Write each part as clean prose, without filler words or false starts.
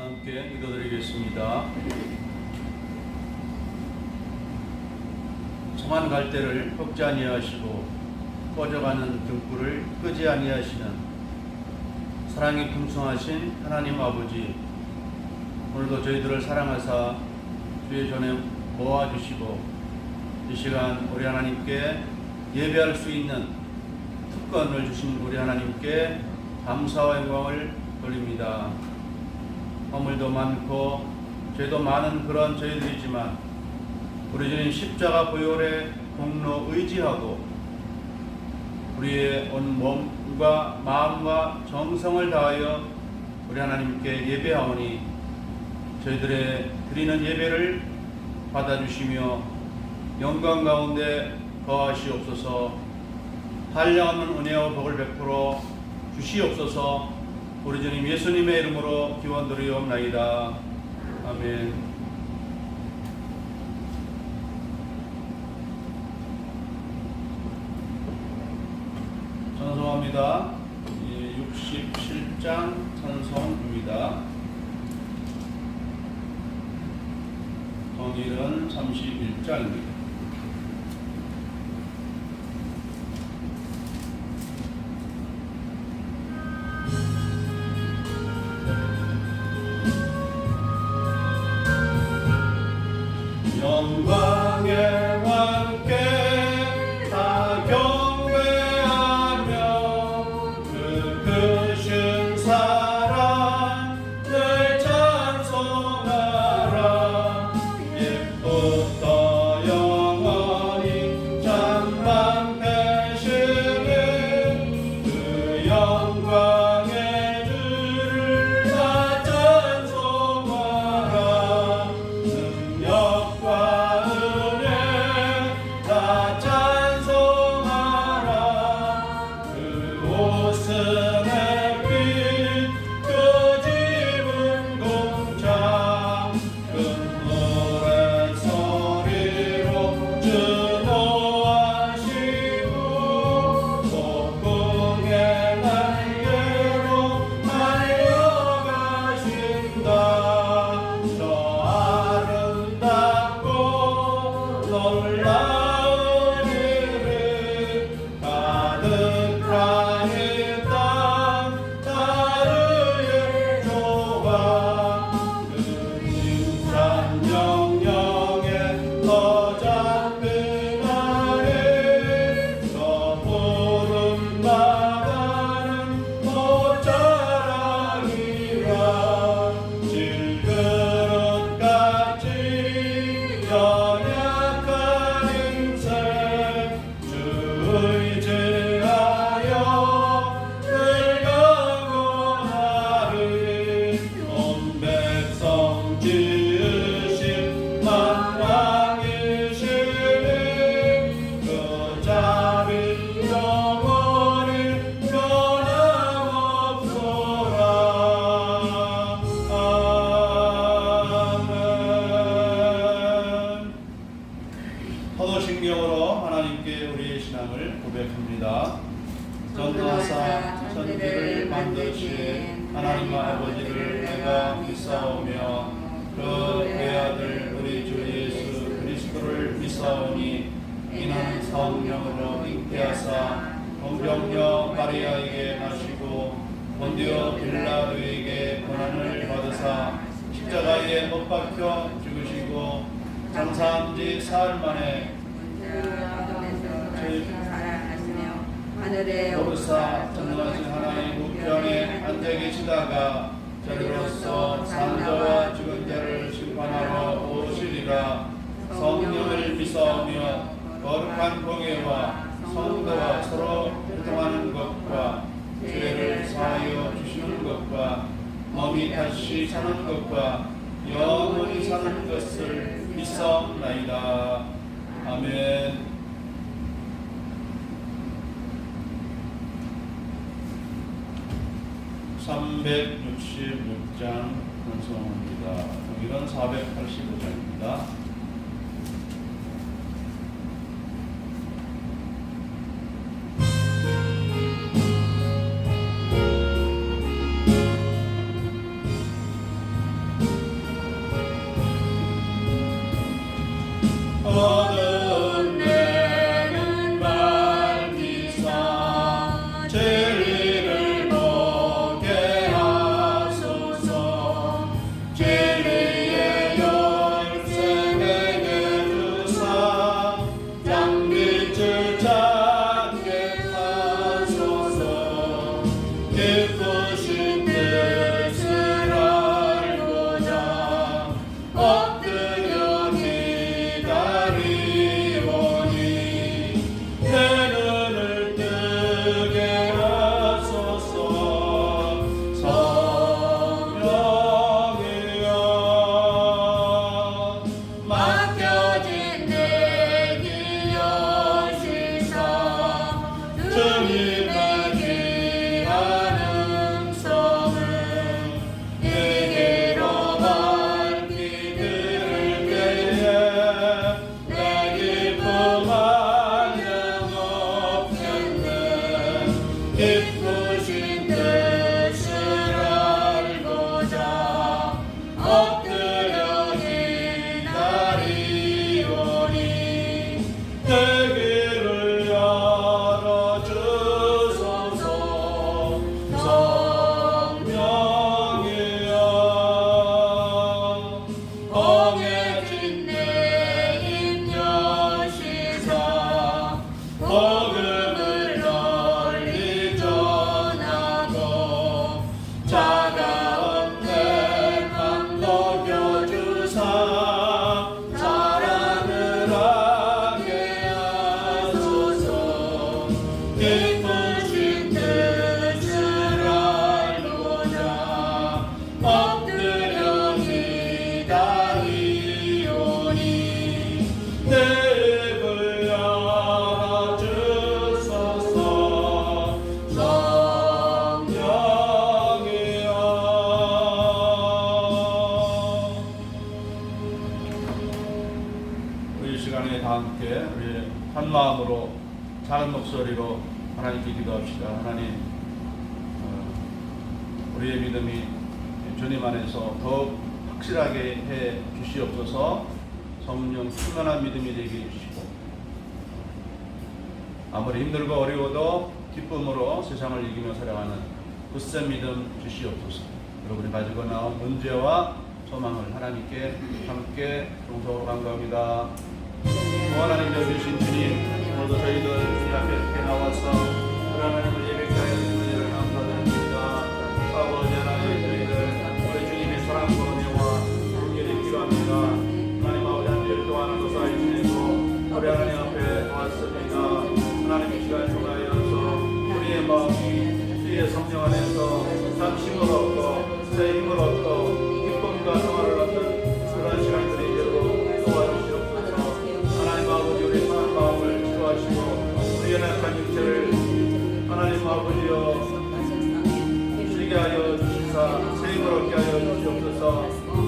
함께 기도드리겠습니다. 성한 갈대를 꺾지 아니하시고 꺼져가는 등불을 끄지 아니하시는 사랑이 풍성하신 하나님 아버지, 오늘도 저희들을 사랑하사 주의 전에 모아주시고 이 시간 우리 하나님께 예배할 수 있는 특권을 주신 우리 하나님께 감사와 영광을 돌립니다. 허물도 많고 죄도 많은 그런 저희들이지만 우리 주님 십자가 보혈의 공로 의지하고 우리의 온 몸과 마음과 정성을 다하여 우리 하나님께 예배하오니 저희들의 드리는 예배를 받아주시며 영광 가운데 거하시옵소서. 한량없는 은혜와 복을 베풀어 주시옵소서. 우리 주님 예수님의 이름으로 기원드리옵나이다. 아멘. 찬송합니다. 67장 찬송입니다. 정일은 31장입니다. 영광의 왕께 다 경배하며 그 크신 사랑 늘 찬송하라. 옛부터 영원히 장만되시는 그 영광의 주를 다 찬송하라. 능력과 은혜 다 찬송하라. 그 옷은 햇빛 그 집은 공장 큰 노랫소리로 주노하시고 폭풍의 날개로 달려가신다. 저 아름답고 놀라운 일을 가득한 이 땅 따르의 조화 그 힘찬 영영에 더 작은 아래 저 푸른 바다는 모자라니라. 질그릇같이 연약한 인생 주 의지하여 늙어고 나를 온 백성 지으신 만왕이시니 그 자비 영원히 변함없소라. 아멘. 사도신경으로 하나님께 우리의 신앙을 고백합니다. 전능하사 천지를 만드신 하나님 아버지를 내가 믿사오며 그 외아들 우리 주 예수 그리스도를 믿사오니 이는 성령으로 잉태하사 동정녀 마리아에게 나시고 본디오 빌라도에게 고난을 받으사 십자가에 못 박혀 죽으시고 장사한 지 사흘 만에 하늘에 오르사 전능하신 하나님 우편에 앉아 계시다가 저리로서 산자와 죽은 자를 심판하러 오시리라. 성령을 믿사오며 거룩한 공예와 성도와 서로 교통하는 것과 죄를 사하여 주시는 것과 몸이 다시 사는 것과 영원히 사는 것을 믿사옵나이다. 아멘. 366장 찬송합니다. 동일은 485장입니다. 다 함께 우리 한 마음으로 작은 목소리로 하나님께 기도합시다. 하나님, 우리의 믿음이 주님 안에서 더욱 확실하게 해 주시옵소서. 성령 충만한 믿음이 되게 해주시고, 아무리 힘들고 어려워도 기쁨으로 세상을 이기며 살아가는 굳센 믿음 주시옵소서. 여러분이 가지고 나온 문제와 소망을 하나님께 함께 동서로 간구합니다. 하나님 주신 주님, 오늘도 저희들 이 앞에 이렇게 나와서 하나님을 예배하여 주시는 일을 감사드립니다. 아버지 하나님, 저희들 우리 주님의 사랑과 은혜와 긍휼이 필요합니다. 하나님 아버지 한 주일 동안 무사히 지내고 우리 하나님 앞에 왔습니다. 하나님 이 시간 통하여서 우리의 마음이 주의 성령 안에서 잠심을 얻고 새 힘을 얻고 기쁨과 평화를 얻는 그런 시간들이 되도록 도와주시옵소서. 하나님 아버지, 우리 상한 마음을 치료하시고 우리 연약한 육체를 하나님 아버지여 쉬게 하여 주시사 새 힘을 얻게 하여 주시옵소서.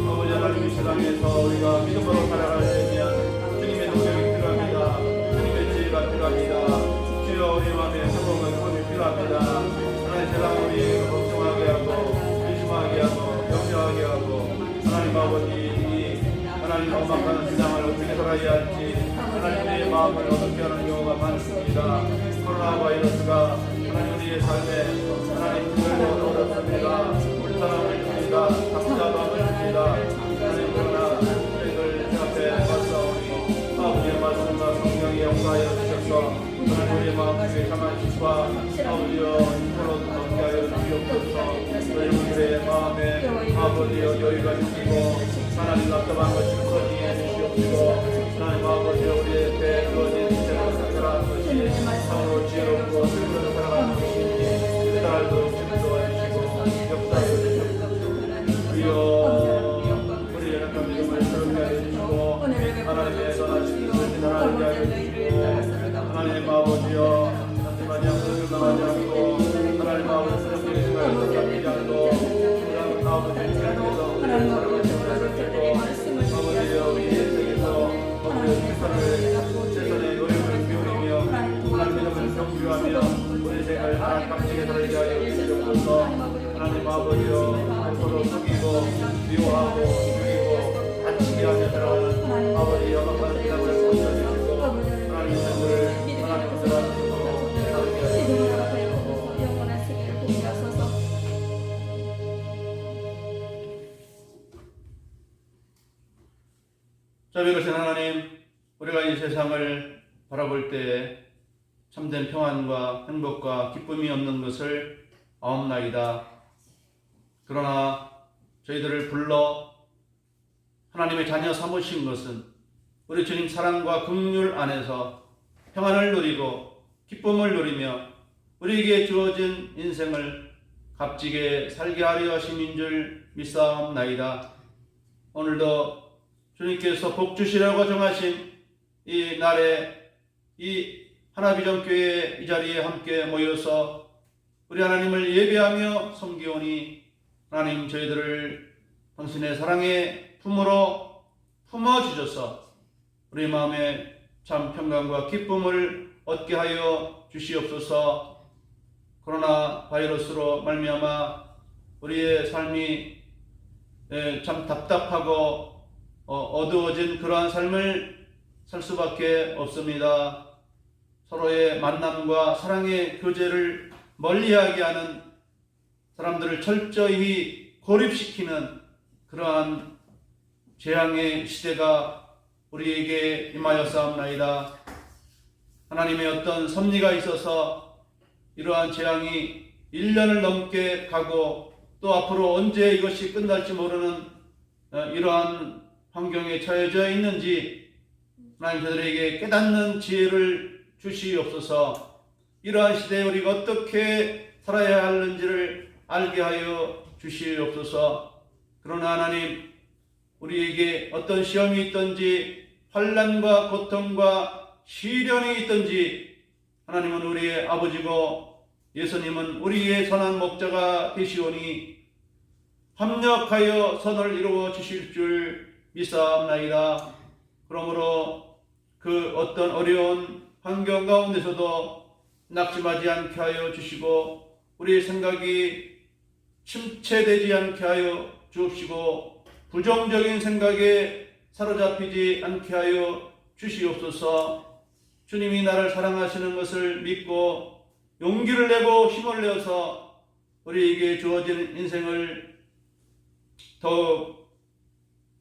아버지 하나님, 이 세상에서 우리가 믿음으로 살아가려면 주님의 능력이 필요합니다. 주님의 지혜가 필요합니다. 주여, 우리 마음에 행복한 기쁨이 필요합니다. 하나님, 세상 우리 걱정하게 하고 의심하게 하고 염려하게 하고 하나님 아버지, 하나님 엄막하는 세상을 어떻게 살아야 할지 하나님의 마음을 어떻게 하는 경우가 많습니다. 코로나 바이러스가 하나님 우리의 삶에 하나님 힘을 얻었습니다. 불편함을 줍니다. 답답함을 줍니다. 하나님, 그러나 저희들 앞에 맞사오니 아버지의 말씀과 성령이 역사하여 주셔서 하나님 우리의 마음속에 참한 힘과 아버지여 힘을 얻게 하여 주시옵소서. 저희들의 마음에 아버지여 여유가 생기고 하나님 답답한 것이 풀어지게 해주시옵시고, 하나님 아버지여 우리의 주어진 인생을 살아가는 것이 참으로 지혜롭고 슬픔으로 살아가는 것인지 깨달도록 주님 도와주시고 역사해 주시옵소서. 주여, 우리 연약한 믿음을 새롭게 하여 주시고 하나님의 선하신 뜻을 하나님께 하여 주시고, 하나님 아버지여 한심하지 않고 실망하지 않고 하나님 아버지 새롭게 생각해서 잡히지 않고 하나님 아버지 주님께서 우리를 사랑하시고 아버지여 우리 인생에서 최선의 노력을 기울이며 하나님 믿음을 경주하며 우리 생을 하나님 값지게 살게 하여 주시옵소서. 하나님 아버지여 서로 속이고 미워하고 죽이고 다치게 하며 살아가는 아버지 영원한 세상을 보여주시고 하나님 인생을 하나님 사랑하시고 살게 하여 주시옵소서. 자비로우신 하나님, 우리가 이 세상을 바라볼 때 참된 평안과 행복과 기쁨이 없는 것을 아옵나이다. 그러나 저희들을 불러 하나님의 자녀 삼으신 것은 우리 주님 사랑과 긍휼 안에서 평안을 누리고 기쁨을 누리며 우리에게 주어진 인생을 값지게 살게 하려 하심인 줄 믿사옵나이다. 오늘도 주님께서 복 주시라고 정하신 이 날에 이 하나비전교회 이 자리에 함께 모여서 우리 하나님을 예배하며 섬기오니 하나님, 저희들을 당신의 사랑의 품으로 품어주셔서 우리 마음에 참 평강과 기쁨을 얻게 하여 주시옵소서. 코로나 바이러스로 말미암아 우리의 삶이 참 답답하고 어두워진 그러한 삶을 살 수밖에 없습니다. 서로의 만남과 사랑의 교제를 멀리하게 하는, 사람들을 철저히 고립시키는 그러한 재앙의 시대가 우리에게 임하였사옵나이다. 하나님의 어떤 섭리가 있어서 이러한 재앙이 1년을 넘게 가고 또 앞으로 언제 이것이 끝날지 모르는 이러한 환경에 처해져 있는지 하나님, 저들에게 깨닫는 지혜를 주시옵소서. 이러한 시대에 우리가 어떻게 살아야 하는지를 알게 하여 주시옵소서. 그러나 하나님, 우리에게 어떤 시험이 있든지 환난과 고통과 시련이 있든지 하나님은 우리의 아버지고 예수님은 우리의 선한 목자가 되시오니 합력하여 선을 이루어 주실 줄 믿사옵나이다. 그러므로 그 어떤 어려운 환경 가운데서도 낙심하지 않게 하여 주시고 우리의 생각이 침체되지 않게 하여 주옵시고 부정적인 생각에 사로잡히지 않게 하여 주시옵소서. 주님이 나를 사랑하시는 것을 믿고 용기를 내고 힘을 내어서 우리에게 주어진 인생을 더욱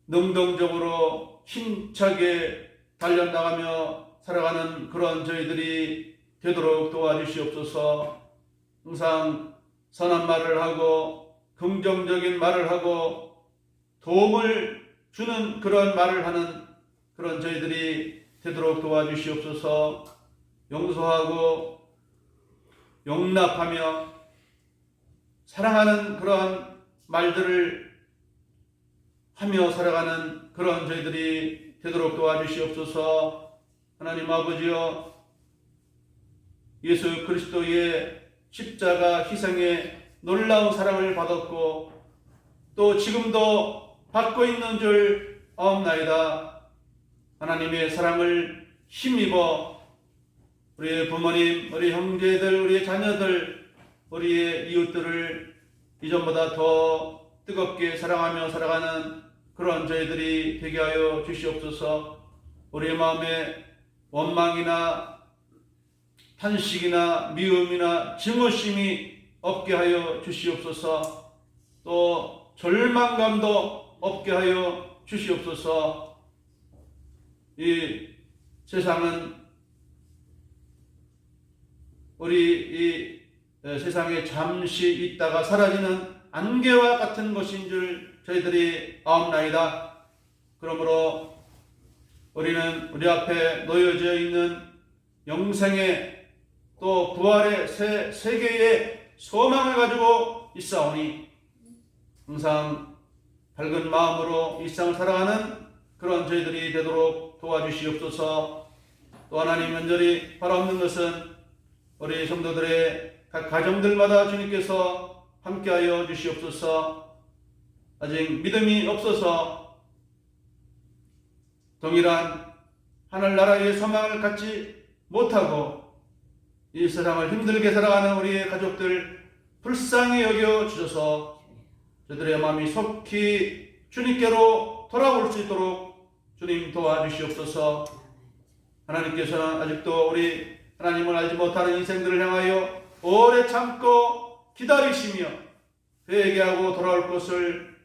능동적으로 힘차게 달려나가며 살아가는 그런 저희들이 되도록 도와주시옵소서. 항상 선한 말을 하고 긍정적인 말을 하고 도움을 주는 그런 말을 하는 그런 저희들이 되도록 도와주시옵소서. 용서하고 용납하며 사랑하는 그런 말들을 하며 살아가는 그런 저희들이 되도록 도와주시옵소서. 하나님 아버지여, 예수 그리스도의 십자가 희생의 놀라운 사랑을 받았고 또 지금도 받고 있는 줄 아옵나이다. 하나님의 사랑을 힘입어 우리의 부모님, 우리 형제들, 우리의 자녀들, 우리의 이웃들을 이전보다 더 뜨겁게 사랑하며 살아가는 그런 저희들이 되게 하여 주시옵소서. 우리의 마음에 원망이나 탄식이나 미움이나 증오심이 없게 하여 주시옵소서. 또 절망감도 없게 하여 주시옵소서. 이 세상은 우리 이 세상에 잠시 있다가 사라지는 안개와 같은 것인 줄 저희들이 아옵나이다. 그러므로 우리는 우리 앞에 놓여져 있는 영생의 또 부활의 새 세계의 소망을 가지고 있사오니 항상 밝은 마음으로 일상을 살아가는 그런 저희들이 되도록 도와주시옵소서. 또 하나님 간절히 바라옵는 것은 우리 성도들의 각 가정들마다 주님께서 함께하여 주시옵소서. 아직 믿음이 없어서 동일한 하늘나라의 소망을 갖지 못하고 이 세상을 힘들게 살아가는 우리의 가족들 불쌍히 여겨 주셔서 저들의 마음이 속히 주님께로 돌아올 수 있도록 주님 도와주시옵소서. 하나님께서는 아직도 우리 하나님을 알지 못하는 인생들을 향하여 오래 참고 기다리시며 회개하고 돌아올 것을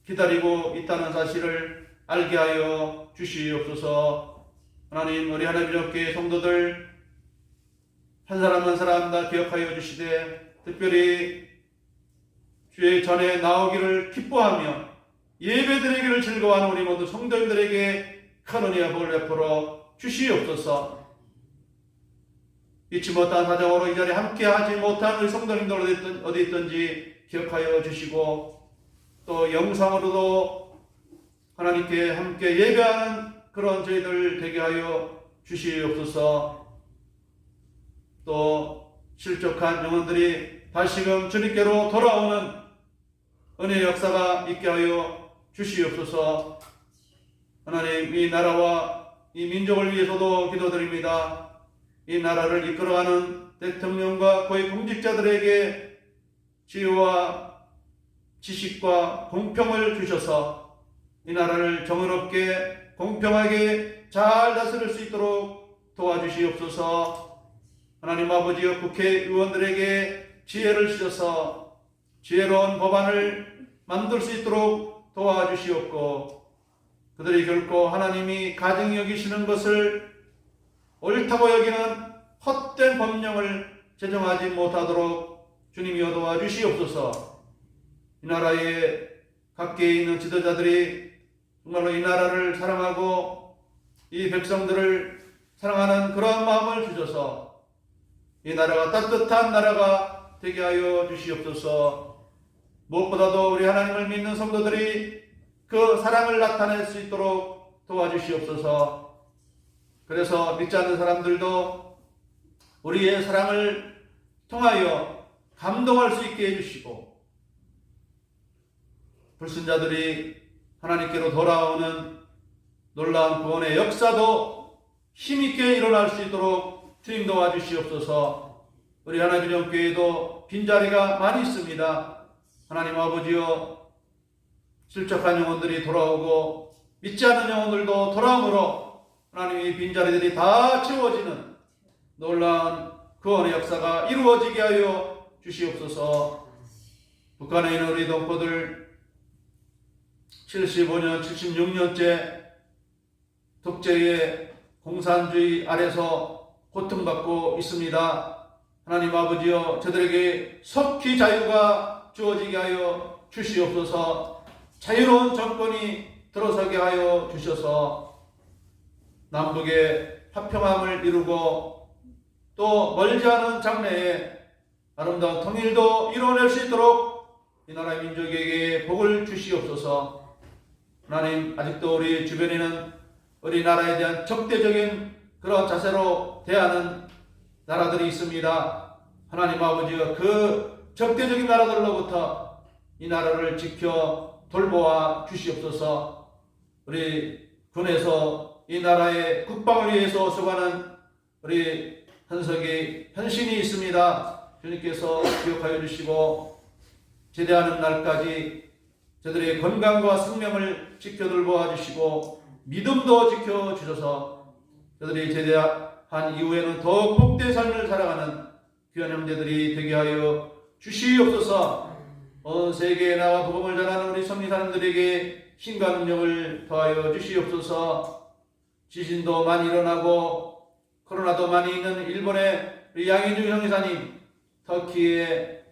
기다리고 있다는 사실을 알게 하여 주시옵소서. 하나님, 우리 하나님 교회 성도들 한 사람 한 사람 다 기억하여 주시되 특별히 주의 전에 나오기를 기뻐하며 예배드리기를 즐거워하는 우리 모두 성도님들에게 큰 은혜와 복을 베풀어 주시옵소서. 잊지 못한 사정으로 이 자리에 함께하지 못한 우리 성도님들 어디 있든지 기억하여 주시고 또 영상으로도 하나님께 함께 예배하는 그런 저희들 되게 하여 주시옵소서. 또 실족한 영혼들이 다시금 주님께로 돌아오는 은혜의 역사가 있게 하여 주시옵소서. 하나님, 이 나라와 이 민족을 위해서도 기도드립니다. 이 나라를 이끌어가는 대통령과 고위 공직자들에게 지혜와 지식과 공평을 주셔서 이 나라를 정의롭게 공평하게 잘 다스릴 수 있도록 도와주시옵소서. 하나님 아버지여, 국회의원들에게 지혜를 주셔서 지혜로운 법안을 만들 수 있도록 도와주시옵고 그들이 결코 하나님이 가증히 여기시는 것을 옳다고 여기는 헛된 법령을 제정하지 못하도록 주님이여 도와주시옵소서. 이 나라의 각계에 있는 지도자들이 정말로 이 나라를 사랑하고 이 백성들을 사랑하는 그러한 마음을 주셔서 이 나라가 따뜻한 나라가 되게 하여 주시옵소서. 무엇보다도 우리 하나님을 믿는 성도들이 그 사랑을 나타낼 수 있도록 도와주시옵소서. 그래서 믿지 않는 사람들도 우리의 사랑을 통하여 감동할 수 있게 해주시고 불순자들이 하나님께로 돌아오는 놀라운 구원의 역사도 힘있게 일어날 수 있도록 주님 도와주시옵소서. 우리 하나님교회에도 빈자리가 많이 있습니다. 하나님 아버지여, 실족한 영혼들이 돌아오고 믿지 않는 영혼들도 돌아오므로 하나님 이 빈자리들이 다 채워지는 놀라운 구원의 역사가 이루어지게 하여 주시옵소서. 북한에 있는 우리 동포들 75년, 76년째 독재의 공산주의 아래서 고통받고 있습니다. 하나님 아버지여, 저들에게 속히 자유가 주어지게 하여 주시옵소서. 자유로운 정권이 들어서게 하여 주셔서 남북의 화평함을 이루고 또 멀지 않은 장래에 아름다운 통일도 이루어낼 수 있도록 이 나라 민족에게 복을 주시옵소서. 하나님, 아직도 우리 주변에는 우리나라에 대한 적대적인 그런 자세로 대하는 나라들이 있습니다. 하나님 아버지가 그 적대적인 나라들로부터 이 나라를 지켜 돌보아 주시옵소서. 우리 군에서 이 나라의 국방을 위해서 수고하는 우리 현석이 현신이 있습니다. 주님께서 기억하여 주시고 제대하는 날까지 저들의 건강과 생명을 지켜 돌보아 주시고 믿음도 지켜 주셔서 저들이 제대한 이후에는 더욱 복된 삶을 살아가는 귀한 형제들이 되게 하여 주시옵소서. 온 세계에 나와 복음을 전하는 우리 성리사님들에게 힘과 능력을 더하여 주시옵소서. 지진도 많이 일어나고 코로나도 많이 있는 일본의 우리 양인주 성리사님, 터키의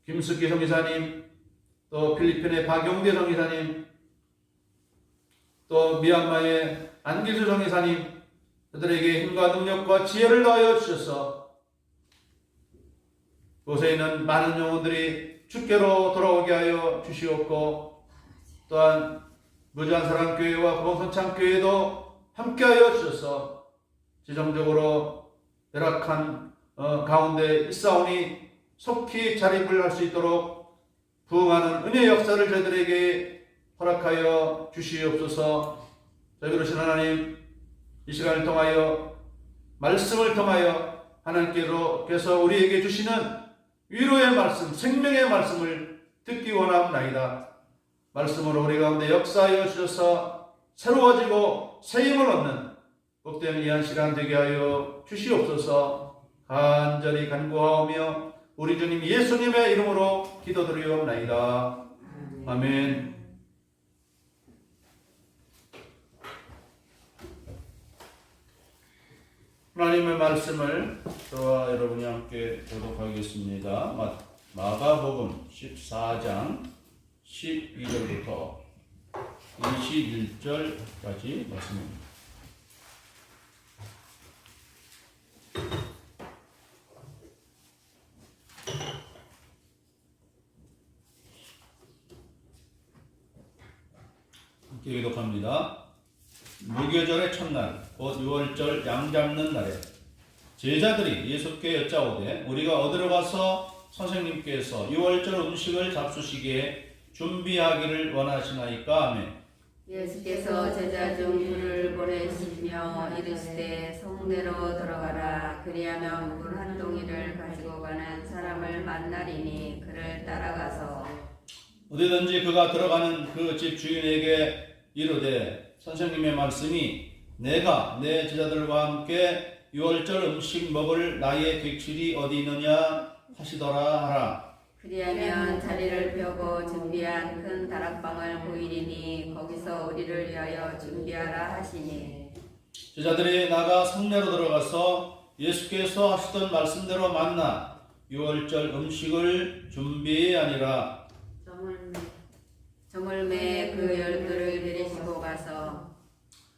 김숙기 성리사님, 또 필리핀의 박용대 성리사님, 또 미얀마의 안기수 성리사님, 그들에게 힘과 능력과 지혜를 더하여 주셔서 그곳에 있는 많은 영혼들이 주께로 돌아오게 하여 주시옵고, 또한 무주한 사랑교회와 구봉선창교회도 함께하여 주셔서 재정적으로 열악한 가운데 있사오니 속히 자립을 할 수 있도록 부응하는 은혜의 역사를 저희들에게 허락하여 주시옵소서. 저희 그러신 하나님, 이 시간을 통하여 말씀을 통하여 하나님께서 우리에게 주시는 위로의 말씀, 생명의 말씀을 듣기 원합나이다. 말씀으로 우리 가운데 역사하여 주셔서 새로워지고 새 힘을 얻는 복된 이한 시간 되게 하여 주시옵소서. 간절히 간구하오며 우리 주님 예수님의 이름으로 기도드리옵나이다. 아멘. 하나님의 말씀을 저와 여러분이 함께 교독하겠습니다. 마가복음 14장 12절부터 21절까지 말씀입니다. 함께 교독합니다. 무교절의 첫날, 곧 유월절 양 잡는 날에 제자들이 예수께 여짜오되 우리가 어디로 가서 선생님께서 유월절 음식을 잡수시기에 준비하기를 원하시나이까 하매 예수께서 제자 중 둘을 보내시며 이르시되 성내로 들어가라. 그리하면 물 한 동이를 가지고 가는 사람을 만나리니 그를 따라가서 어디든지 그가 들어가는 그 집 주인에게 이르되 선생님의 말씀이 내가 내 제자들과 함께 유월절 음식 먹을 나의 객실이 어디 있느냐 하시더라 하라. 그리하면 자리를 펴고 준비한 큰 다락방을 보이리니 거기서 우리를 위하여 준비하라 하시니 제자들이 나가 성내로 들어가서 예수께서 하시던 말씀대로 만나 유월절 음식을 준비하니라. 저물매 그 12를 데리시고 가서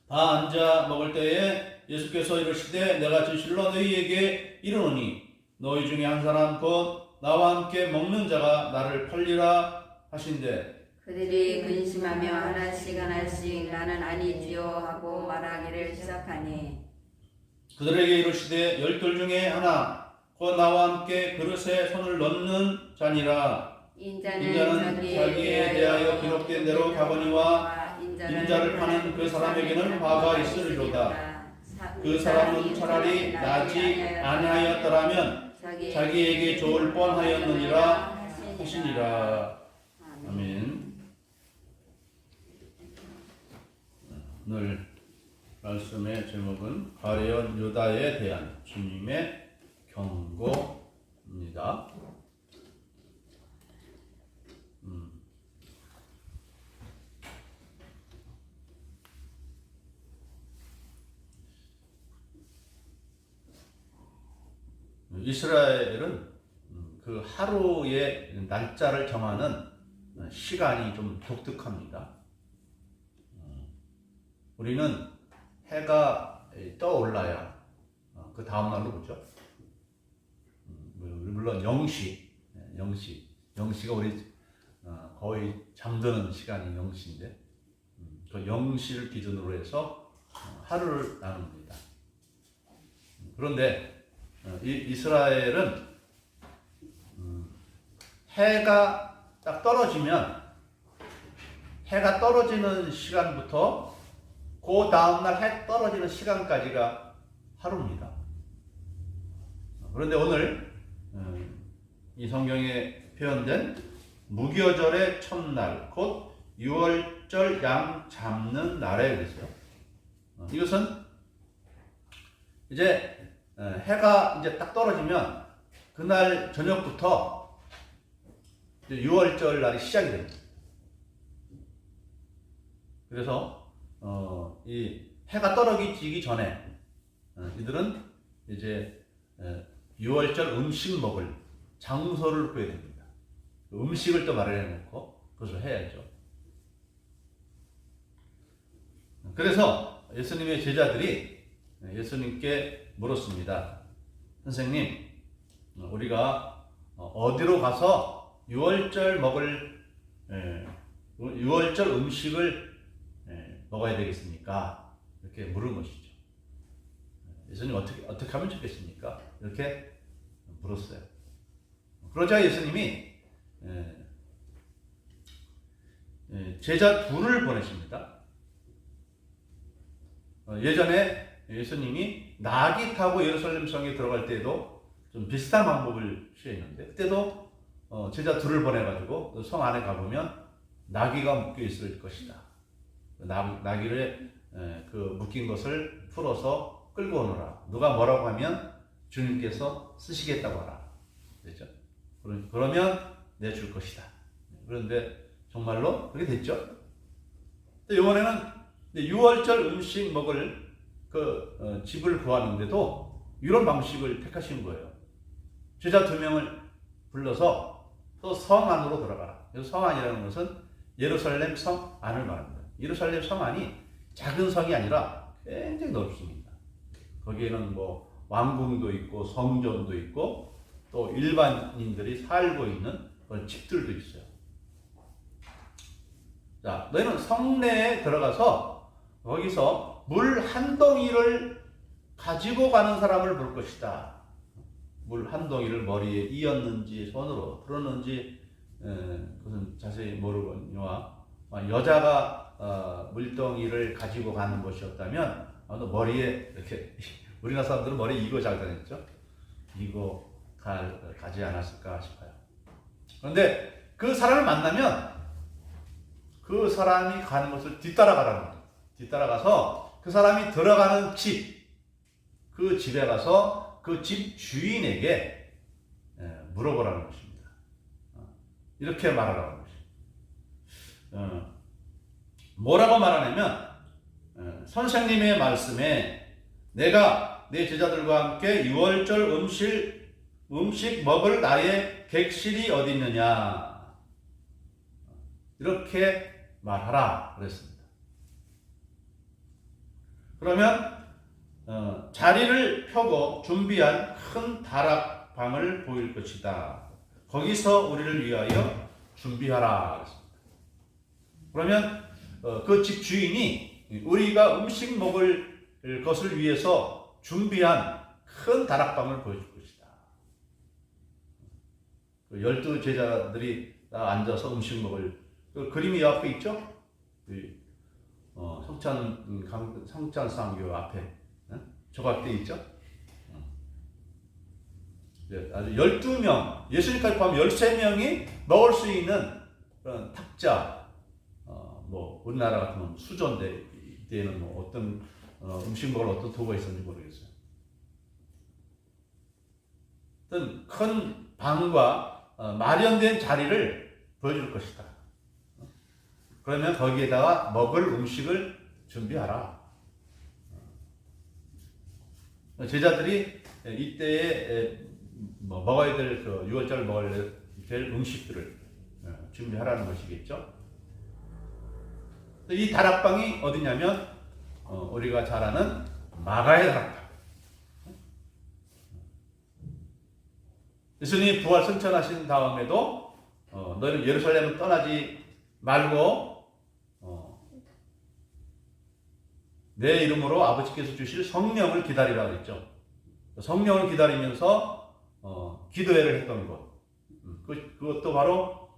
다 앉아 먹을 때에 예수께서 이르시되 내가 진실로 너희에게 이르노니 너희 중에 한 사람 곧 나와 함께 먹는 자가 나를 팔리라 하신대. 그들이 근심하며 하나씩 나는 아니지요 하고 말하기를 시작하니 그들에게 이르시되 12 중에 하나 곧 나와 함께 그릇에 손을 넣는 자니라. 인자는 자기에 대하여 기록된 대로 가거니와 인자를 파는 그 사람에게는 화가 있으리로다. 그 사람은 차라리 나지 아니하였더라면 자기에게 좋을 뻔하였느니라 하시니라. 아멘. 오늘 말씀의 제목은 가룟 유다에 대한 주님의 경고입니다. 이스라엘은 그 하루의 날짜를 정하는 시간이 좀 독특합니다. 우리는 해가 떠올라야 그 다음날로 보죠. 물론 영시가 우리 거의 잠드는 시간이 영시인데 그 영시를 기준으로 해서 하루를 나눕니다. 그런데 이스라엘은 해가 딱 떨어지면 해가 떨어지는 시간부터 그 다음날 해 떨어지는 시간까지가 하루입니다. 그런데 오늘 이 성경에 표현된 무교절의 첫날 곧 유월절 양 잡는 날에 그랬어요. 이것은 이제 해가 이제 딱 떨어지면 그날 저녁부터 이제 유월절 날이 시작이 됩니다. 그래서 이 해가 떨어지기 전에 이들은 이제 유월절 음식 먹을 장소를 구해야 됩니다. 음식을 또 마련해놓고 그것을 해야죠. 그래서 예수님의 제자들이 예수님께 물었습니다. 선생님, 우리가 어디로 가서 유월절 음식을 먹어야 되겠습니까? 이렇게 물은 것이죠. 예수님 어떻게 하면 좋겠습니까? 이렇게 물었어요. 그러자 예수님이 제자 둘을 보내십니다. 예전에 예수님이 나귀 타고 예루살렘 성에 들어갈 때도 좀 비슷한 방법을 취했는데 그때도 제자 둘을 보내가지고 성 안에 가보면 나귀가 묶여 있을 것이다. 나귀를 그 묶인 것을 풀어서 끌고 오너라. 누가 뭐라고 하면 주님께서 쓰시겠다고 하라. 그렇죠? 그러면 내줄 것이다. 그런데 정말로 그렇게 됐죠. 이번에는 유월절 음식 먹을 그 집을 구하는데도 이런 방식을 택하신 거예요. 제자 2명을 불러서 또 성 안으로 들어가라. 성 안이라는 것은 예루살렘 성 안을 말합니다. 예루살렘 성 안이 작은 성이 아니라 굉장히 넓습니다. 거기에는 뭐 왕궁도 있고 성전도 있고 또 일반인들이 살고 있는 그런 집들도 있어요. 자, 너희는 성내에 들어가서 거기서 물 한 동이를 가지고 가는 사람을 볼 것이다. 물 한 동이를 머리에 이었는지 손으로 들었는지 그것은 자세히 모르거니와 여자가 물동이를 가지고 가는 것이었다면 머리에 이렇게 우리나라 사람들은 머리에 이거 잘 다녔죠. 이거 가지 않았을까 싶어요. 그런데 그 사람을 만나면 그 사람이 가는 것을 뒤따라가라는 거예요. 뒤따라가서 그 사람이 들어가는 집, 그 집에 가서 그 집 주인에게 물어보라는 것입니다. 이렇게 말하라는 것입니다. 뭐라고 말하냐면 선생님의 말씀에 내가 내 제자들과 함께 유월절 음식 먹을 나의 객실이 어디 있느냐 이렇게 말하라 그랬습니다. 그러면 자리를 펴고 준비한 큰 다락방을 보일 것이다. 거기서 우리를 위하여 준비하라 그랬습니다. 그러면 그 집 주인이 우리가 음식 먹을 것을 위해서 준비한 큰 다락방을 보여줄 것이다. 12 제자들이 앉아서 음식 먹을 그 그림이 옆에 있죠? 성찬상교 앞에 조각되어 있죠. 아주 12명, 예수님까지 포함 13명이 먹을 수 있는 그런 탁자, 뭐 우리나라 같으면 수저인데 이때는 뭐 어떤 음식 먹을 어떤 도구가 있었는지 모르겠어요. 어떤 큰 방과 마련된 자리를 보여줄 것이다. 그러면 거기에다가 먹을 음식을 준비하라. 제자들이 이때에 먹어야 될 그 6월절 먹어야 될 음식들을 준비하라는 것이겠죠. 이 다락방이 어디냐면 우리가 잘 아는 마가의 다락방. 예수님이 부활 승천하신 다음에도 너희는 예루살렘을 떠나지 말고 내 이름으로 아버지께서 주실 성령을 기다리라 그랬죠. 성령을 기다리면서 기도회를 했던 곳. 그것도 바로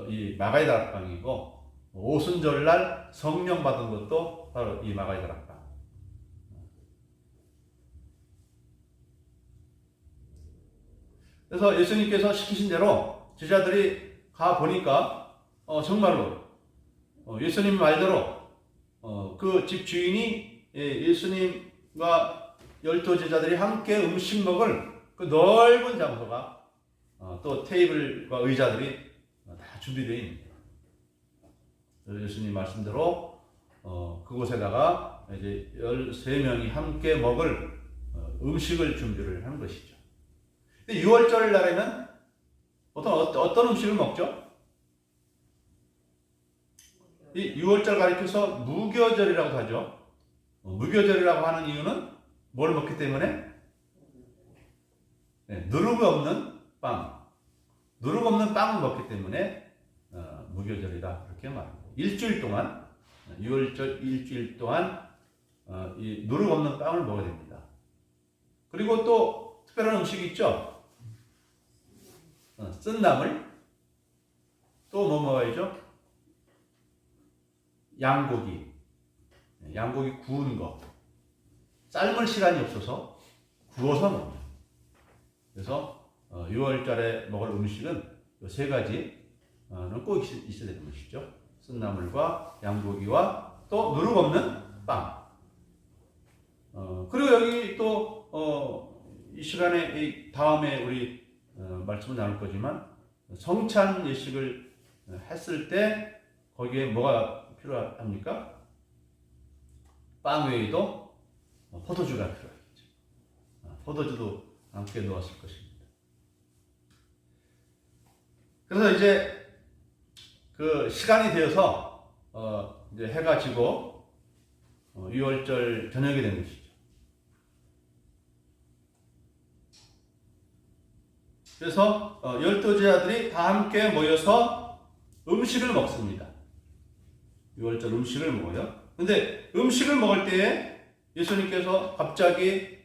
이 마가의 다락방이고, 오순절날 성령 받은 것도 바로 이 마가의 다락방. 그래서 예수님께서 시키신 대로 제자들이 가 보니까 정말로 예수님 말대로 그 집 주인이 예수님과 12제자들이 함께 음식 먹을 그 넓은 장소가 또 테이블과 의자들이 다 준비되어 있습니다. 예수님 말씀대로 그곳에다가 이제 13명이 함께 먹을 음식을 준비를 한 것이죠. 근데 6월절 날에는 어떤 음식을 먹죠? 이 6월절 가리켜서 무교절이라고 하죠. 무교절이라고 하는 이유는 뭘 먹기 때문에? 누룩 없는 빵. 누룩 없는 빵을 먹기 때문에 무교절이다. 그렇게 말합니다. 일주일 동안, 6월절 일주일 동안 이 누룩 없는 빵을 먹어야 됩니다. 그리고 또 특별한 음식이 있죠. 쓴나물. 또 뭐 먹어야죠? 양고기 구운 거. 삶을 시간이 없어서 구워서 먹어요. 그래서 6월달에 먹을 음식은 이 세 가지는 꼭 있어야 되는 것이죠. 쓴나물과 양고기와 또 누룩 없는 빵. 그리고 여기 또 이 시간에 이 다음에 우리 말씀을 나눌 거지만 성찬 예식을 했을 때 거기에 뭐가 필요합니까? 빵 외에도 포도주가 필요하겠죠. 포도주도 함께 넣었을 것입니다. 그래서 이제 그 시간이 되어서 이제 해가 지고 6월절 저녁이 된 것이죠. 그래서 12제자들이 다 함께 모여서 음식을 먹습니다. 6월절 음식을 먹어요. 근데 음식을 먹을 때에 예수님께서 갑자기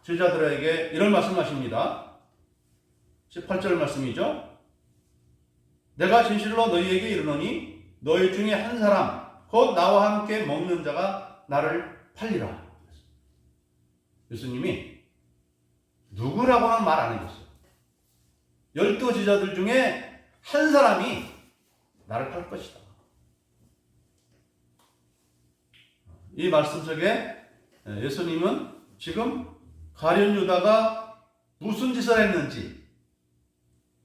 제자들에게 이런 말씀하십니다. 18절 말씀이죠. 내가 진실로 너희에게 이르노니 너희 중에 한 사람 곧 나와 함께 먹는 자가 나를 팔리라. 예수님이 누구라고는 말 안 해줬어요. 12제자들 중에 한 사람이 나를 팔 것이다. 이 말씀 속에 예수님은 지금 가룟 유다가 무슨 짓을 했는지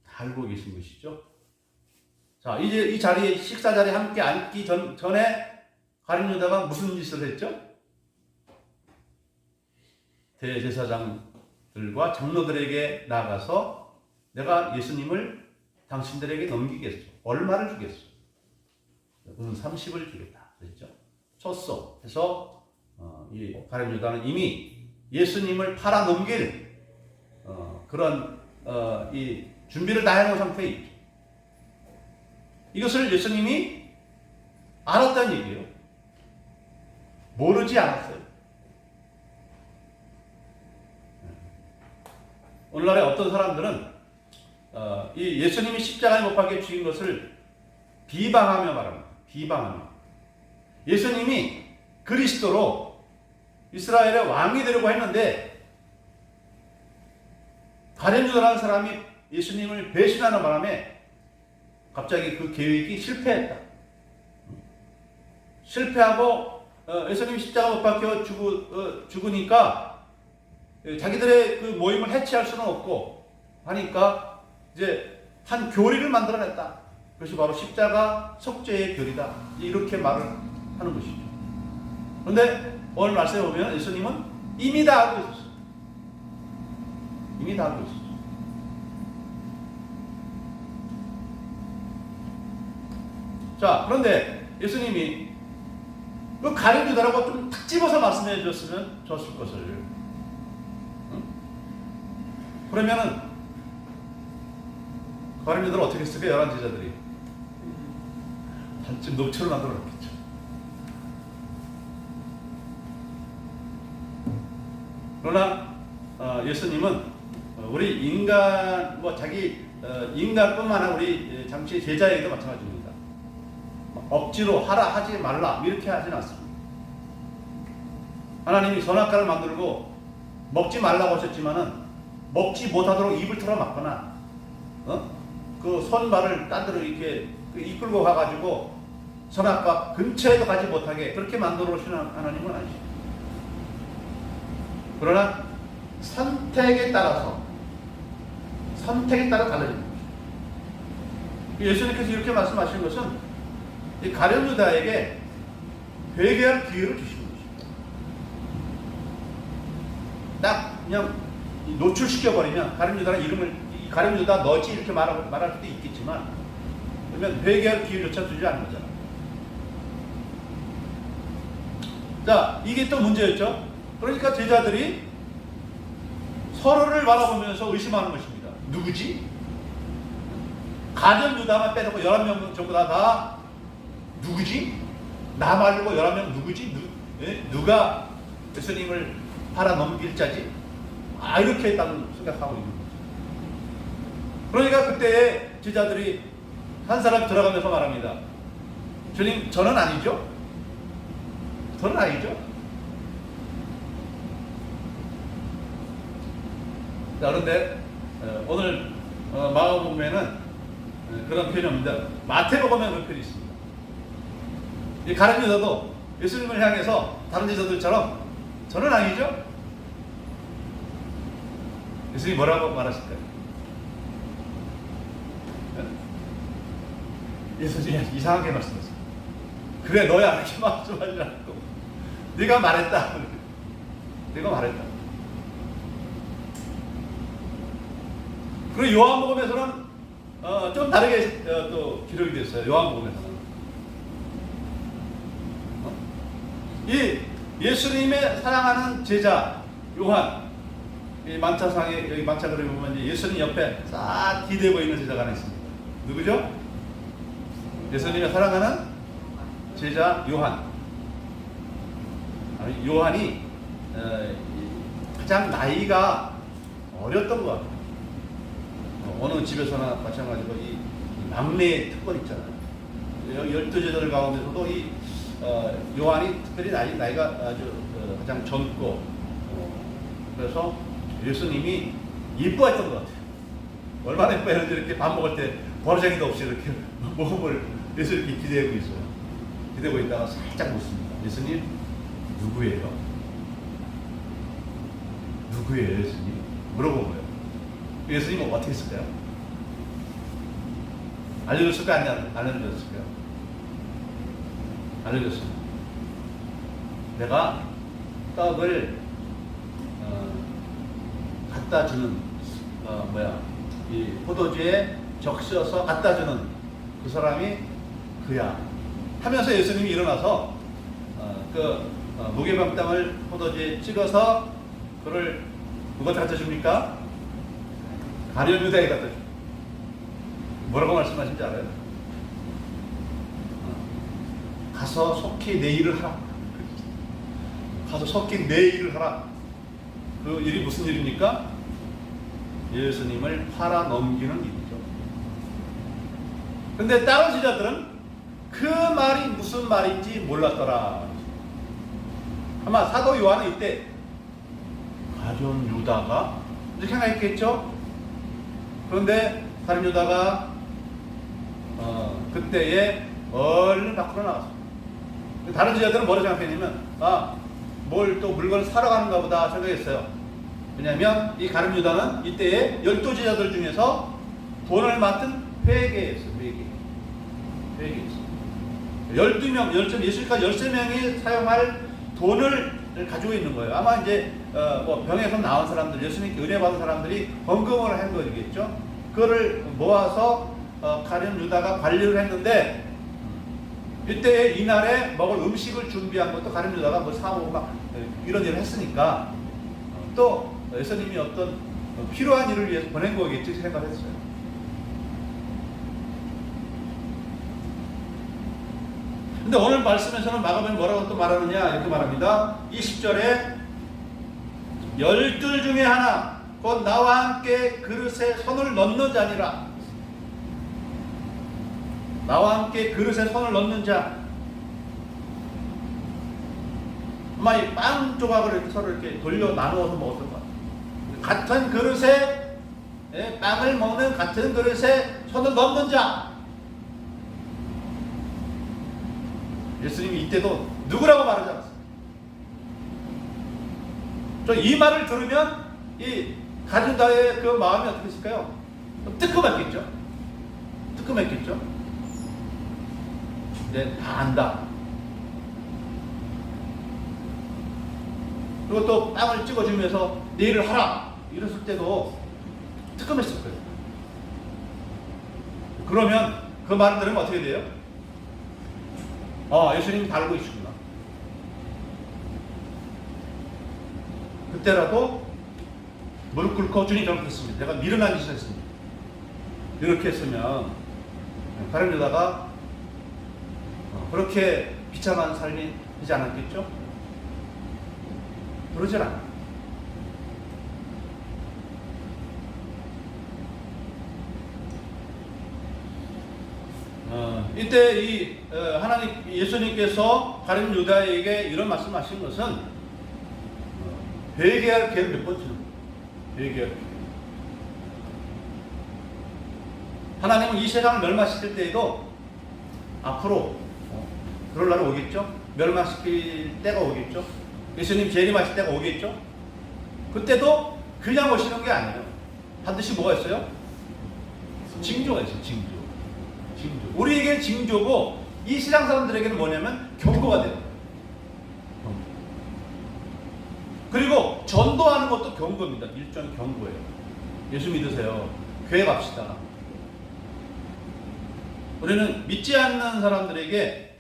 다 알고 계신 것이죠. 자, 이제 이 자리에 식사 자리에 함께 앉기 전에 가룟 유다가 무슨 짓을 했죠? 대제사장들과 장로들에게 나가서 내가 예수님을 당신들에게 넘기겠소. 얼마를 주겠소? 은 30을 주겠다. 그랬죠. 쳤소. 해서 이 가룟 유다는 이미 예수님을 팔아 넘길 그런 이 준비를 다 해놓은 상태에 있죠. 이것을 예수님이 알았다는 얘기예요. 모르지 않았어요. 오늘날에 어떤 사람들은 이 예수님이 십자가에 못 박혀 죽인 것을 비방하며 말합니다. 비방하며. 예수님이 그리스도로 이스라엘의 왕이 되려고 했는데 가룟유다라는 사람이 예수님을 배신하는 바람에 갑자기 그 계획이 실패했다. 실패하고 예수님이 십자가 못 박혀 죽으니까 자기들의 그 모임을 해체할 수는 없고 하니까 이제 한 교리를 만들어냈다. 그것이 바로 십자가 속죄의 교리다. 이렇게 말을 하는 것이죠. 그런데 오늘 말씀에 보면 예수님은 이미 다 알고 있었어요. 이미 다 알고 있었어요. 자, 그런데 예수님이 그 가룟유다라고 좀 탁 집어서 말씀해 주셨으면 좋았을 것을. 응? 그러면은 가룟유다를 어떻게 했을까? 11 제자들이 한쯤 녹초를 만들어 놨겠죠. 그러나 예수님은 우리 인간 자기 인간뿐만 아니라 우리 장치 제자에게도 마찬가지입니다. 억지로 하라 하지 말라 이렇게 하지는 않습니다. 하나님이 선악과를 만들고 먹지 말라고 하셨지만은 먹지 못하도록 입을 털어막거나 그 손발을 딴 데로 이렇게 이끌고 가가지고 선악과 근처에도 가지 못하게 그렇게 만들어 오시는 하나님은 아니죠. 그러나 선택에 따라 달라집니다. 예수님께서 이렇게 말씀하신 것은 이 가룟유다에게 회개할 기회를 주신 것입니다. 딱 그냥 노출시켜버리면 가룟유다라는 이름을 가룟유다 너지 이렇게 말할 수도 있겠지만 그러면 회개할 기회조차 주지 않는 거잖아요. 자, 이게 또 문제였죠. 그러니까 제자들이 서로를 바라보면서 의심하는 것입니다. 누구지? 가룟유다만 빼놓고 11명 전부 다 누구지? 나 말고 11명 누구지? 누가 예수님을 팔아 넘길 자지? 이렇게 했다고 생각하고 있는 거죠. 그러니까 그때 제자들이 한 사람 들어가면서 말합니다. 주님, 저는 아니죠? 저는 아니죠? 자, 그런데 오늘 마가복음에는 그런 표현이 없는데 마태복음에 그런 표현이 있습니다. 이 가룟유다도 예수님을 향해서 다른 제자들처럼 저는 아니죠? 예수님이 뭐라고 말하실까요? 예수님이 이상하게 말씀하셨어요. 그래, 너야 이렇게 말씀하지 않고 네가 말했다. 네가 말했다. 그리고 요한복음에서는 좀 다르게 또 기록이 됐어요. 요한복음에서는 이 예수님의 사랑하는 제자 요한, 이 만차상에 여기 만차그림에 보면 예수님 옆에 싹 기대고 있는 제자가 하나 있습니다. 누구죠? 예수님의 사랑하는 제자 요한. 요한이 가장 나이가 어렸던 것 같아요. 어느 집에서나 마찬가지로 이 막내 특권 있잖아요. 12제자들 가운데서도 이 요한이 특별히 나이가 아주 가장 젊고 그래서 예수님이 이뻐했던 것 같아요. 얼마나 이뻐했는지 이렇게 밥 먹을 때 버르장이도 없이 이렇게 모험을 예수 이렇게 기대고 있어요. 기대고 있다가 살짝 묻습니다. 예수님 누구예요? 누구예요, 예수님? 물어본 거예요. 예수님은 어떻게 했을까요? 알려줬을까요? 안 알려줬을까요? 알려줬습니다. 내가 떡을 갖다 주는 이 포도주에 적셔서 갖다 주는 그 사람이 그야 하면서 예수님이 일어나서 무게방땅을 포도주에 찍어서 그를 누구한테 갖다 줍니까? 가룟유다에 갖다 줍니다. 뭐라고 말씀하신지 알아요? 가서 속히 내 일을 하라. 가서 속히 내 일을 하라. 그 일이 무슨 일입니까? 예수님을 팔아 넘기는 일이죠. 근데 다른 제자들은 그 말이 무슨 말인지 몰랐더라. 아마 사도 요한은 이때 가룟 유다가 이렇게 생각했겠죠. 그런데 가룟 유다가 그때에 얼른 밖으로 나갔어요. 다른 제자들은 뭐라고 생각했냐면 뭘 또 물건을 사러 가는가 보다 생각했어요. 왜냐하면 이 가룟 유다는 이때에 12제자들 중에서 돈을 맡은 회계였어요. 회계였어요. 12명, 예수님과 13명이 사용할 돈을 가지고 있는 거예요. 아마 이제 뭐 병에서 나온 사람들, 예수님께 은혜 받은 사람들이 헌금을 한 거겠죠. 그거를 모아서 가룟 유다가 관리를 했는데, 이때 이날에 먹을 음식을 준비한 것도 가룟 유다가 뭐 사오고 막 이런 일을 했으니까 또 예수님이 어떤 필요한 일을 위해서 보낸 거겠지 생각했어요. 근데 오늘 말씀에서는 마가복음에 뭐라고 또 말하느냐 이렇게 말합니다. 20절에 열둘 중에 하나 곧 나와 함께 그릇에 손을 넣는 자니라. 나와 함께 그릇에 손을 넣는 자. 아마 이 빵 조각을 이렇게 서로 이렇게 돌려 나누어서 먹었을 것 같아요. 같은 그릇에 빵을 먹는 같은 그릇에 손을 넣는 자. 예수님이 이때도 누구라고 말하지 않았어요. 이 말을 들으면 이 가룟 유다의 그 마음이 어떻게 했을까요? 뜨끔했겠죠. 네, 다 안다. 그리고 또 빵을 찍어주면서 내 일을 하라 이랬을 때도 뜨끔했을 거예요. 그러면 그 말을 들으면 어떻게 돼요? 예수님이 다 알고 있구나. 그때라도 무릎 꿇고 주님 잘못했습니다. 내가 미련한 짓을 했습니다. 이렇게 했으면 가룟 유다가 그렇게 비참한 삶이 되지 않았겠죠? 그러질 않아요. 이때 이 하나님 예수님께서 가룟 유다에게 이런 말씀하신 것은 회개할 기회를 몇 번 주는 거예요. 회개할 기회. 하나님은 이 세상을 멸망시킬 때에도 앞으로 그럴 날은 오겠죠. 멸망시킬 때가 오겠죠. 예수님 재림하실 때가 오겠죠. 그때도 그냥 오시는 게 아니에요. 반드시 뭐가 있어요? 징조가 있어요. 징조. 우리에게 징조고 이 세상 사람들에게는 뭐냐면 경고가 돼요. 그리고 전도하는 것도 경고입니다. 일종의 경고예요. 예수 믿으세요. 교회 갑시다. 우리는 믿지 않는 사람들에게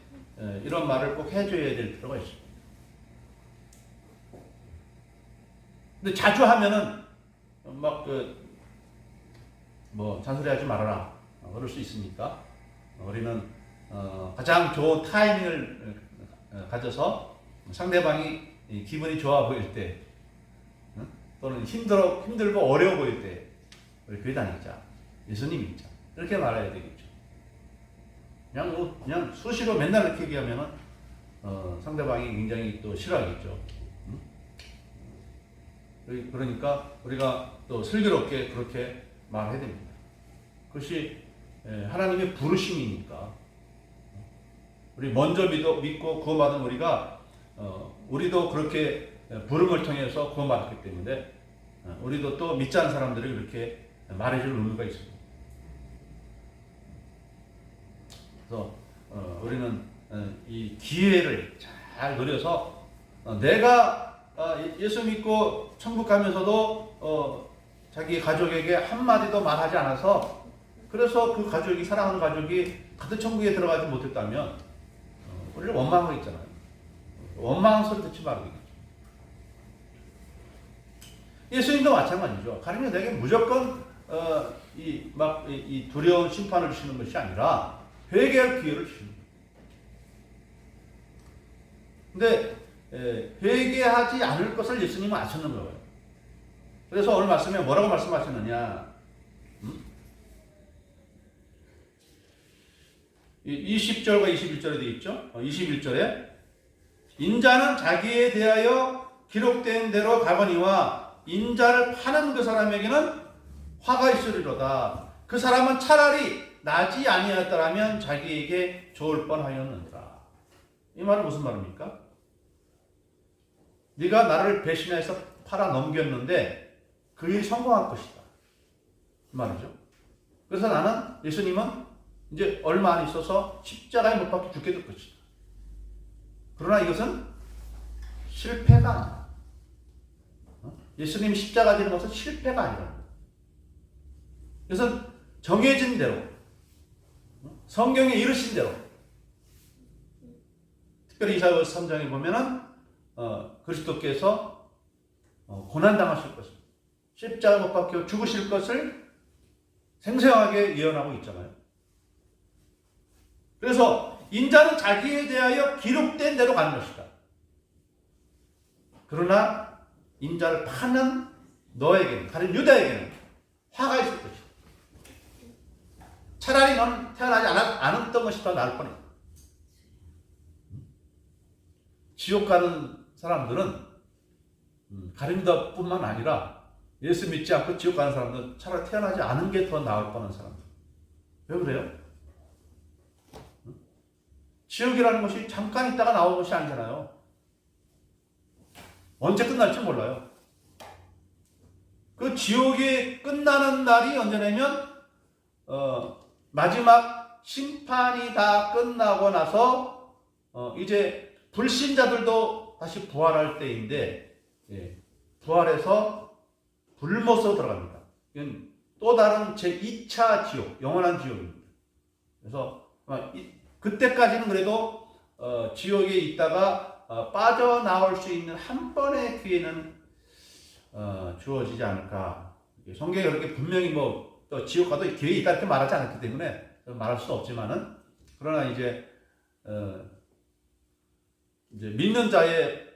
이런 말을 꼭 해줘야 될 필요가 있습니다. 근데 자주 하면은 막 잔소리하지 말아라 그럴 수 있으니까 우리는 가장 좋은 타이밍을 가져서 상대방이 기분이 좋아 보일 때 또는 힘들고 어려워 보일 때 우리 교회 다니자, 예수님 믿자 이렇게 말해야 되겠죠. 그냥 수시로 맨날 이렇게 얘기하면은 상대방이 굉장히 또 싫어하겠죠. 그러니까 우리가 또 슬기롭게 그렇게 말해야 됩니다. 그것이 하나님의 부르심이니까 우리 먼저 믿고 구원받은 우리도 그렇게 부름을 통해서 구원받았기 때문에 우리도 또 믿지 않은 사람들이 그렇게 말해줄 의무가 있습니다. 그래서 우리는 이 기회를 잘 노려서 내가 예수 믿고 천국 가면서도 자기 가족에게 한마디도 말하지 않아서 그래서 그 가족이 사랑하는 가족이 같은 천국에 들어가지 못했다면 우리를 원망하고 있잖아요. 원망한 소리 듣지 말고 있죠. 예수님도 마찬가지죠. 가령 내게 무조건 이 두려운 심판을 주시는 것이 아니라 회개할 기회를 주시는 거예요. 근데 회개하지 않을 것을 예수님은 아셨는 거예요. 그래서 오늘 말씀에 뭐라고 말씀하셨느냐? 20절과 21절에 되어 있죠. 21절에 인자는 자기에 대하여 기록된 대로 가거니와 인자를 파는 그 사람에게는 화가 있으리로다. 그 사람은 차라리 나지 아니하였더라면 자기에게 좋을 뻔하였느니라. 이 말은 무슨 말입니까? 네가 나를 배신해서 팔아 넘겼는데 그 일이 성공할 것이다. 그 말이죠. 그래서 나는 예수님은 이제 얼마 안 있어서 십자가에 못 박혀 죽게 될 것이다. 그러나 이것은 실패가 아니야. 예수님이 십자가 지는 것은 실패가 아니라. 이것은 정해진 대로, 성경에 이르신 대로. 특별히 이사야서 3장에 보면은 그리스도께서 고난당하실 것입니다. 십자가 못 박혀 죽으실 것을 생생하게 예언하고 있잖아요. 그래서 인자는 자기에 대하여 기록된 대로 가는 것이다. 그러나 인자를 파는 너에게는, 다른 유다에게는 화가 있을 것이다. 차라리 너는 태어나지 않았던 것이 더 나을 뻔했다. 지옥 가는 사람들은 가룟유다뿐만 아니라 예수 믿지 않고 지옥 가는 사람들은 차라리 태어나지 않은 게 더 나을 뻔한 사람들. 왜 그래요? 지옥이라는 것이 잠깐 있다가 나오는 것이 아니잖아요. 언제 끝날지 몰라요. 그 지옥이 끝나는 날이 언제냐면 마지막 심판이 다 끝나고 나서 이제 불신자들도 다시 부활할 때인데, 부활해서 불못으로 들어갑니다. 이건 또 다른 제2차 지옥, 영원한 지옥입니다. 그래서 그때까지는 그래도 지옥에 있다가 빠져나올 수 있는 한 번의 기회는 주어지지 않을까. 성경에 그렇게 분명히 또 지옥 가도 기회 있다 이렇게 말하지 않았기 때문에 말할 수 없지만은, 그러나 이제 믿는 자의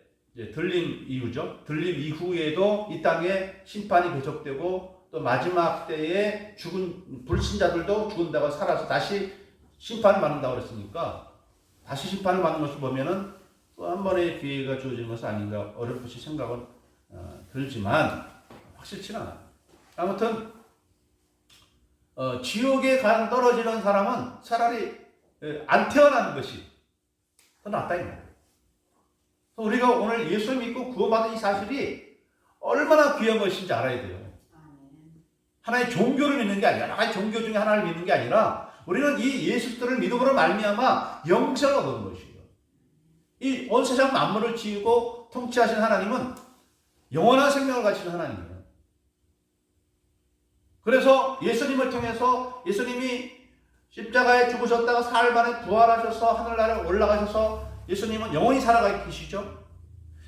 들림 이후죠. 들림 이후에도 이 땅에 심판이 계속되고 또 마지막 때에 죽은 불신자들도 죽은다고 살아서 다시 심판을 받는다고 그랬으니까, 다시 심판을 받는 것을 보면은 또 한 번의 기회가 주어지는 것은 아닌가 어렴풋이 생각은 들지만 확실치는 않아요. 아무튼 지옥에 떨어지는 사람은 차라리 안 태어나는 것이 더 낫다 이 말이에요. 우리가 오늘 예수 믿고 구원받은 이 사실이 얼마나 귀한 것인지 알아야 돼요. 하나의 종교를 믿는 게 아니라, 하나의 종교 중에 하나를 믿는 게 아니라, 우리는 이 예수 그리스도를 믿음으로 말미암아 영생을 얻는 것이에요. 이 온 세상 만물을 지으고 통치하신 하나님은 영원한 생명을 가지신 하나님이에요. 그래서 예수님을 통해서, 예수님이 십자가에 죽으셨다가 사흘 만에 부활하셔서 하늘나라에 올라가셔서 예수님은 영원히 살아가 계시죠.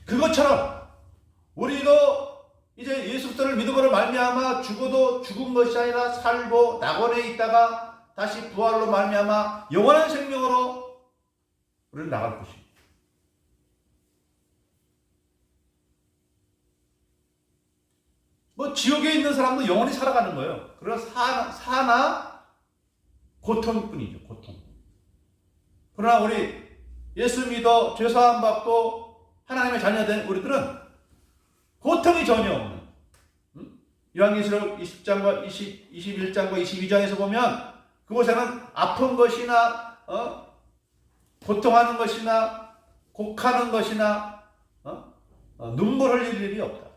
그것처럼 우리도 이제 예수 그리스도를 믿음으로 말미암아 죽어도 죽은 것이 아니라 살고 낙원에 있다가 다시 부활로 말미암아 영원한 생명으로 우리는 나갈 것입니다. 지옥에 있는 사람도 영원히 살아가는 거예요. 그러나 사나 고통뿐이죠. 고통. 그러나 우리 예수 믿어 죄사함 받고 하나님의 자녀된 우리들은 고통이 전혀 없는, 요한계시록 20장과 21장과 22장에서 보면 그곳에는 아픈 것이나 고통하는 것이나 곡하는 것이나 눈물 흘릴 일이 없다.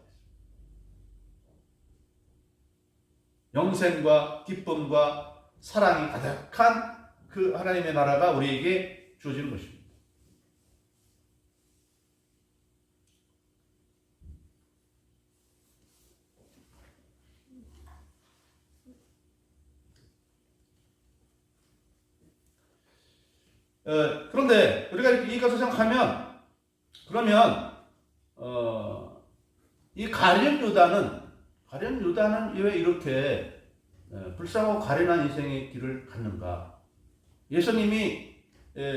영생과 기쁨과 사랑이 가득한 그 하나님의 나라가 우리에게 주어지는 것입니다. 그런데 우리가 이것을 생각하면, 그러면 이 가룟 유다는 왜 이렇게 불쌍하고 가련한 인생의 길을 갔는가? 예수님이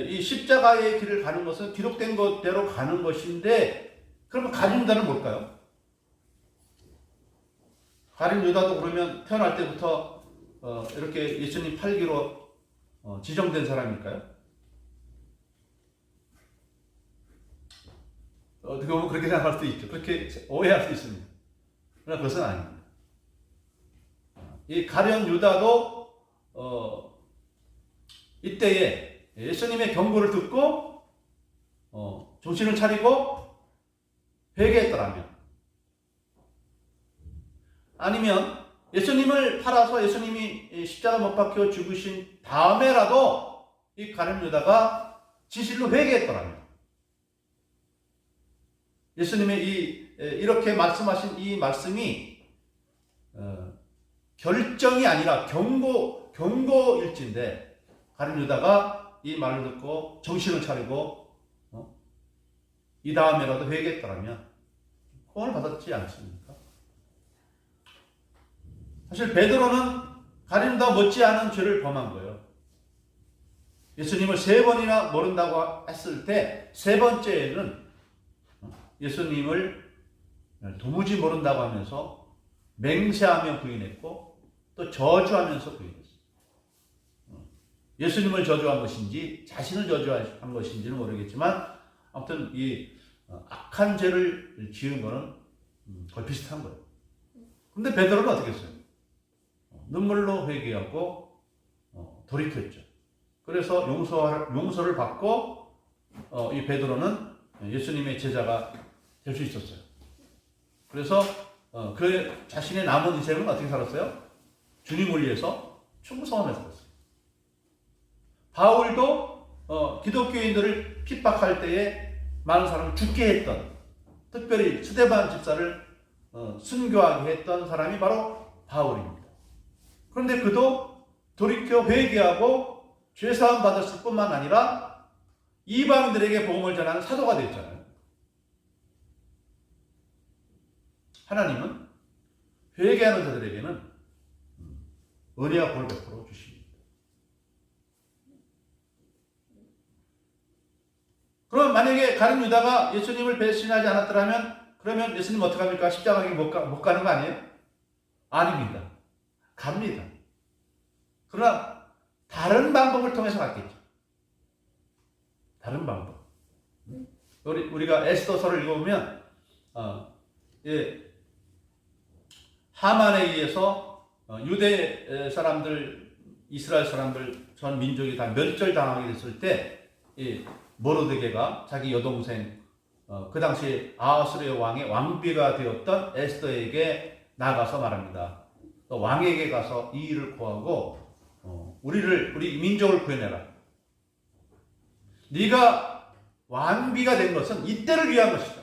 이 십자가의 길을 가는 것은 기록된 것대로 가는 것인데, 그러면 가룟 유다는 뭘까요? 가룟 유다도 그러면 태어날 때부터 이렇게 예수님 팔기로 지정된 사람일까요? 어떻게 보면 그렇게 생각할 수도 있죠. 그렇게 오해할 수도 있습니다. 그러나 그것은 아닙니다. 이 가룟 유다도 이때에 예수님의 경고를 듣고 정신을 차리고 회개했더라면, 아니면 예수님을 팔아서 예수님이 십자가 못 박혀 죽으신 다음에라도 이 가룟 유다가 진실로 회개했더라면, 예수님의 이렇게 말씀하신 이 말씀이 결정이 아니라 경고일진데, 가룟 유다가 이 말을 듣고 정신을 차리고 이 다음에라도 회개했더라면 구원을 받았지 않습니까? 사실 베드로는 가룟 유다 못지않은 죄를 범한 거예요. 예수님을 3번이나 모른다고 했을 때 3번째에는 예수님을 도무지 모른다고 하면서 맹세하며 부인했고, 또 저주하면서 부인했어요. 예수님을 저주한 것인지 자신을 저주한 것인지는 모르겠지만, 아무튼 이 악한 죄를 지은 거는 거의 비슷한 거예요. 근데 베드로는 어떻게 했어요? 눈물로 회개하고 돌이켰죠. 그래서 용서를 받고 이 베드로는 예수님의 제자가 될 수 있었어요. 그래서 그 자신의 남은 인생은 어떻게 살았어요? 주님을 위해서 충성하며 살았어요. 바울도 기독교인들을 핍박할 때에 많은 사람을 죽게 했던, 특별히 스데반 집사를 순교하게 했던 사람이 바로 바울입니다. 그런데 그도 돌이켜 회개하고 죄사함 받았을 뿐만 아니라 이방인들에게 복음을 전하는 사도가 됐잖아요. 하나님은 회개하는 자들에게는 은혜와 복을 베풀어 주십니다. 그럼 만약에 가룟 유다가 예수님을 배신하지 않았더라면, 그러면 예수님 어떡합니까? 십자가에 못 가는 거 아니에요? 아닙니다. 갑니다. 그러나 다른 방법을 통해서 갔겠죠. 다른 방법. 우리가 에스더서를 읽어보면 하만에 의해서 유대 사람들, 이스라엘 사람들, 전 민족이 다 멸절당하게 됐을 때 모르드게가 자기 여동생, 그 당시 아하수르의 왕의 왕비가 되었던 에스더에게 나가서 말합니다. 또 왕에게 가서 이 일을 고하고 우리 민족을 구해내라. 네가 왕비가 된 것은 이때를 위한 것이다.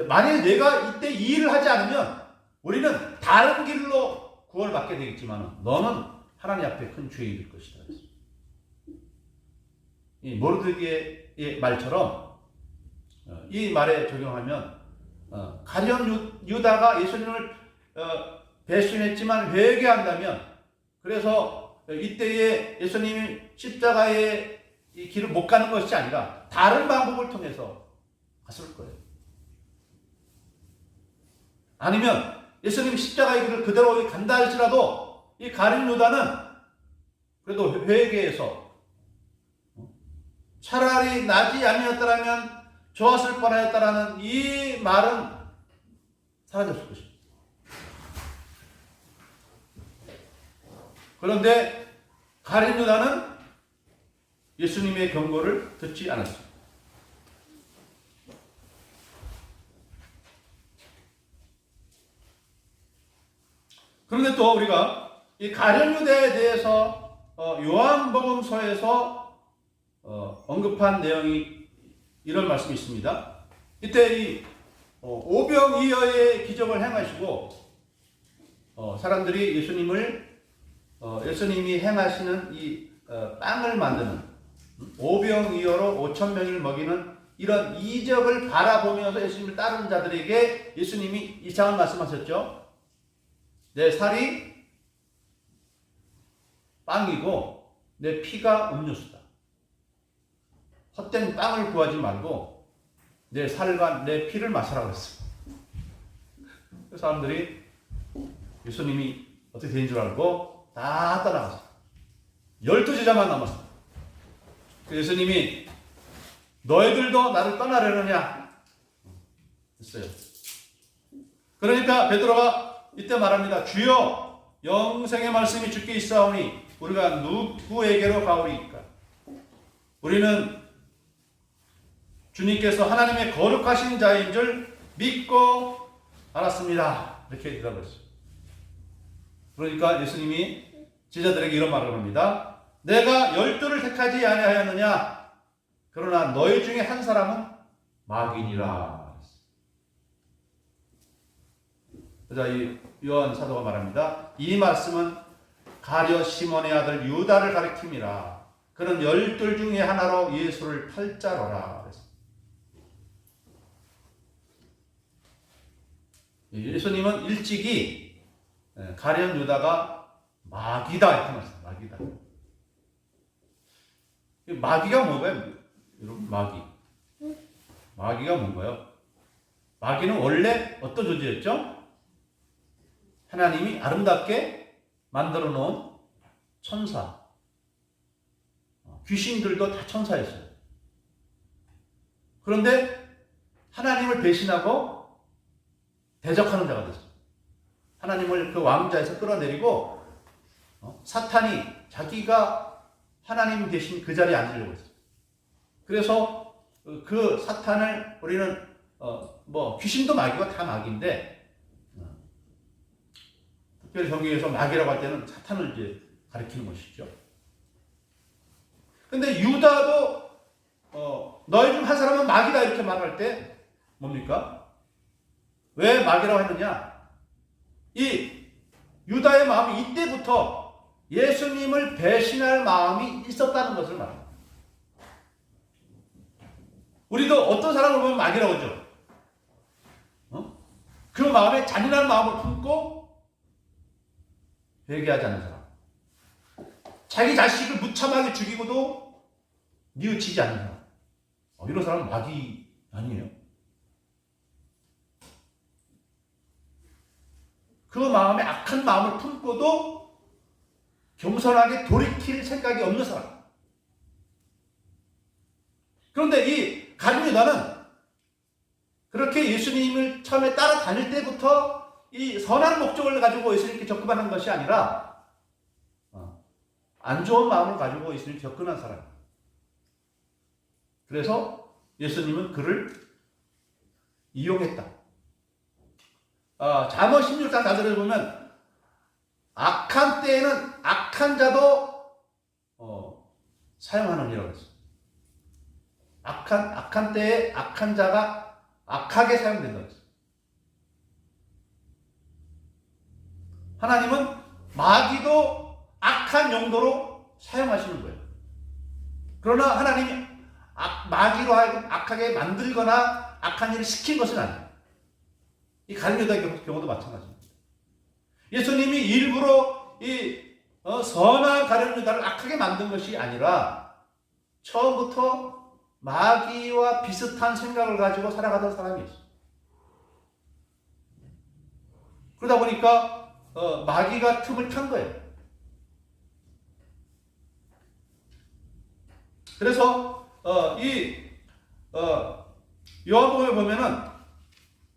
만약에 내가 이때 이 일을 하지 않으면 우리는 다른 길로 구원을 받게 되겠지만 너는 하나님 앞에 큰 죄인이 될 것이다. 이 모르드게의 말처럼 이 말에 적용하면 가룟 유다가 예수님을 배신했지만 회개한다면, 그래서 이때에 예수님이 십자가의 이 길을 못 가는 것이 아니라 다른 방법을 통해서 갔을 거예요. 아니면 예수님이 십자가의 길을 그대로 간다 할지라도 이 가룟 유다는 그래도 회개해서 차라리 나지 아니었더라면 좋았을 뻔하였다라는 이 말은 사라졌을 것입니다. 그런데 가룟 유다는 예수님의 경고를 듣지 않았습니다. 그런데 또 우리가 이 가룟 유다에 대해서 요한복음서에서 언급한 내용이 이런 말씀이 있습니다. 이때 이 오병이어의 기적을 행하시고 사람들이 예수님이 행하시는 이 빵을 만드는 오병이어로 5,000명을 먹이는 이런 이적을 바라보면서 예수님을 따르는 자들에게 예수님이 이상한 말씀하셨죠. 내 살이 빵이고 내 피가 음료수다. 헛된 빵을 구하지 말고 내 살과 내 피를 마시라고 했어요. 그 사람들이 예수님이 어떻게 된 줄 알고 다 떠나갔어요. 12제자만 남았어요. 그 예수님이 너희들도 나를 떠나려느냐 했어요. 그러니까 베드로가 이때 말합니다. 주여 영생의 말씀이 주께 있사오니 우리가 누구에게로 가오리이까? 우리는 주님께서 하나님의 거룩하신 자인 줄 믿고 알았습니다. 이렇게 대답했어요. 그러니까 예수님이 제자들에게 이런 말을 합니다. 내가 12를 택하지 아니하였느냐? 그러나 너희 중에 한 사람은 마귀니라. 자, 이 요한 사도가 말합니다. 이 말씀은 가룟 시몬의 아들 유다를 가리킴이라. 그는 12 중에 하나로 예수를 팔자로라. 예수님은 일찍이 가룟 유다가 마귀다 이렇게 말했어요. 마귀다. 마귀가 뭔가요? 여러분, 마귀가 뭔가요? 마귀는 원래 어떤 존재였죠? 하나님이 아름답게 만들어 놓은 천사. 귀신들도 다 천사였어요. 그런데 하나님을 배신하고 대적하는 자가 됐어요. 하나님을 그 왕자에서 끌어내리고 사탄이 자기가 하나님 대신 그 자리에 앉으려고 했어요. 그래서 그 사탄을 우리는 귀신도 마귀가 다 마귀인데 특별히 성경에서 마귀라고 할 때는 사탄을 이제 가리키는 것이죠. 근데 유다도 너희 중 한 사람은 마귀다 이렇게 말할 때 뭡니까? 왜 마귀라고 했느냐? 이 유다의 마음이 이때부터 예수님을 배신할 마음이 있었다는 것을 말합니다. 우리도 어떤 사람을 보면 마귀라고 하죠. 그 마음에 잔인한 마음을 품고 회개하지 않는 사람. 자기 자식을 무참하게 죽이고도 뉘우치지 않는 사람. 이런 사람은 마귀 아니에요. 그 마음에 악한 마음을 품고도 겸손하게 돌이킬 생각이 없는 사람. 그런데 이 가룟 유다는 그렇게 예수님을 처음에 따라다닐 때부터 이 선한 목적을 가지고 예수님께 접근하는 것이 아니라 안 좋은 마음을 가지고 예수님께 접근한 사람. 그래서 예수님은 그를 이용했다. 잠언 16장 4절에 보면 악한 때에는 악한 자도 사용하느니라고 했어요. 악한 때에 악한 자가 악하게 사용된다고 했어요. 하나님은 마귀도 악한 용도로 사용하시는 거예요. 그러나 하나님이 마귀로 하여금 악하게 만들거나 악한 일을 시킨 것은 아니에요. 이 가룟 유다의 경우도 마찬가지입니다. 예수님이 일부러 이 선한 가룟 유다를 악하게 만든 것이 아니라 처음부터 마귀와 비슷한 생각을 가지고 살아가던 사람이었어요. 그러다 보니까 마귀가 틈을 탄 거예요. 그래서 요한복음에 보면은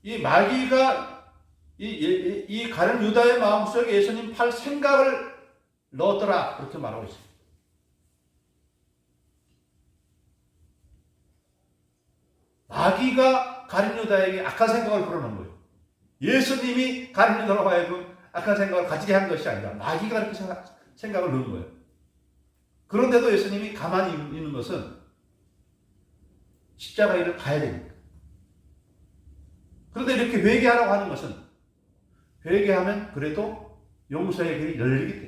이 마귀가 이 가룟 유다의 마음속에 예수님 팔 생각을 넣었더라 그렇게 말하고 있습니다. 마귀가 가룟 유다에게 악한 생각을 불어넣은 거예요. 예수님이 가룟 유다로 하여금 악한 생각을 가지게 한 것이 아니라 마귀가 그렇게 생각을 넣은 거예요. 그런데도 예수님이 가만히 있는 것은 십자가 일을 가야 됩니다. 그런데 이렇게 회개하라고 하는 것은 회개하면 그래도 용서의 길이 열리기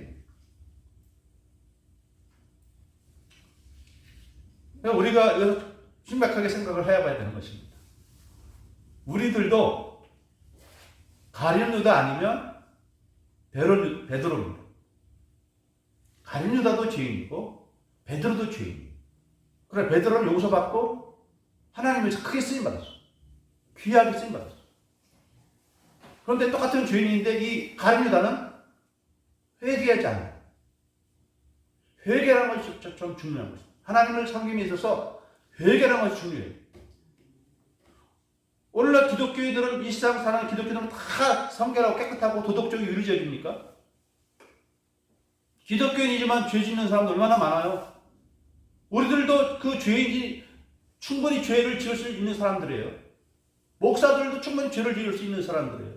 때문에 우리가 심각하게 생각을 해봐야 되는 것입니다. 우리들도 가룟 유다 아니면 베드로입니다. 가룟 유다도 죄인이고 베드로도 죄인이에요. 그래 베드로는 용서받고 하나님에서 크게 쓰임받았어. 귀하게 쓰임받았어. 그런데 똑같은 죄인인데 이 가룟 유다는 회개하지 않아요. 회개라는 것이 좀 중요한 것입니다. 하나님을 섬김에 있어서 회개라는 것이 중요해요. 오늘날 기독교인들은, 이 세상 사는 기독교인들은 다 성결하고 깨끗하고 도덕적이고 윤리적입니까? 기독교인이지만 죄 짓는 사람들 얼마나 많아요. 우리들도 그 죄인이 충분히 죄를 지을 수 있는 사람들이에요. 목사들도 충분히 죄를 지을 수 있는 사람들이에요.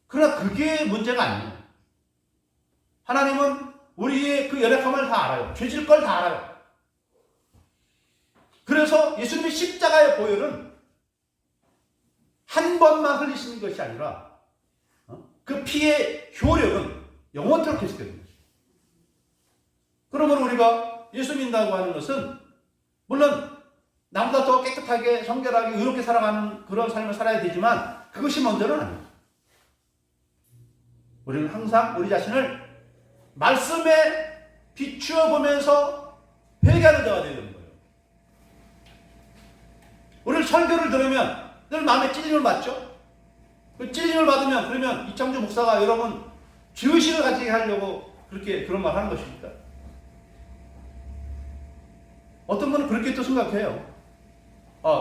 그러나 그게 문제가 아니에요. 하나님은 우리의 그 연약함을 다 알아요. 죄질 걸 다 알아요. 그래서 예수님의 십자가의 보혈은 한 번만 흘리시는 것이 아니라 그 피의 효력은 영원토록 계속되는 거죠. 그러므로 우리가 예수 믿는다고 하는 것은 물론 나보다 더 깨끗하게 성결하게 의롭게 살아가는 그런 삶을 살아야 되지만 그것이 먼저는 아니에요. 우리는 항상 우리 자신을 말씀에 비추어 보면서 회개하는 자가 되는 거예요. 우리는 설교를 들으면 늘 마음에 찔림을 받죠? 그 찔림을 받으면 그러면 이창주 목사가 여러분 죄의식을 가지게 하려고 그렇게 그런 말 하는 것입니까? 어떤 분은 그렇게 또 생각해요.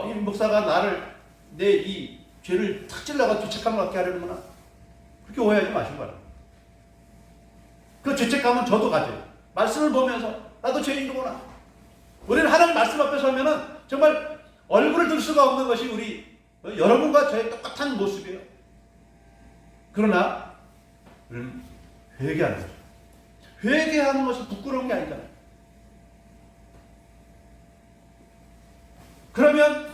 이 목사가 나를 내 이 죄를 탁 찔러가 죄책감을 갖게 하려는구나. 그렇게 오해하지 마시고 바랍니다. 그 죄책감은 저도 가져요. 말씀을 보면서 나도 죄인이구나. 우리는 하나님 말씀 앞에 서면은 정말 얼굴을 들 수가 없는 것이 우리 여러분과 저의 똑같은 모습이에요. 그러나 우리는 회개하는 거죠. 회개하는 것이 부끄러운 게 아니잖아요. 그러면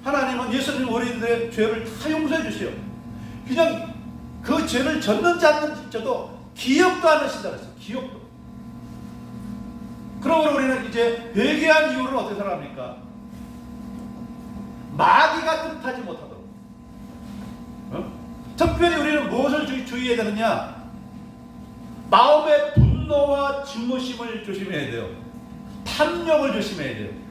하나님은 예수님 우리들의 죄를 다 용서해 주세요. 그냥 그 죄를 졌는지 안 졌는지도 기억도 안 하신다 그랬어요. 기억도. 그러므로 우리는 이제 회개한 이후로는 어떻게 살아갑니까? 마귀가 뜻하지 못하도록. 특별히 우리는 무엇을 주의해야 되느냐? 마음의 분노와 증오심을 조심해야 돼요. 탐욕을 조심해야 돼요.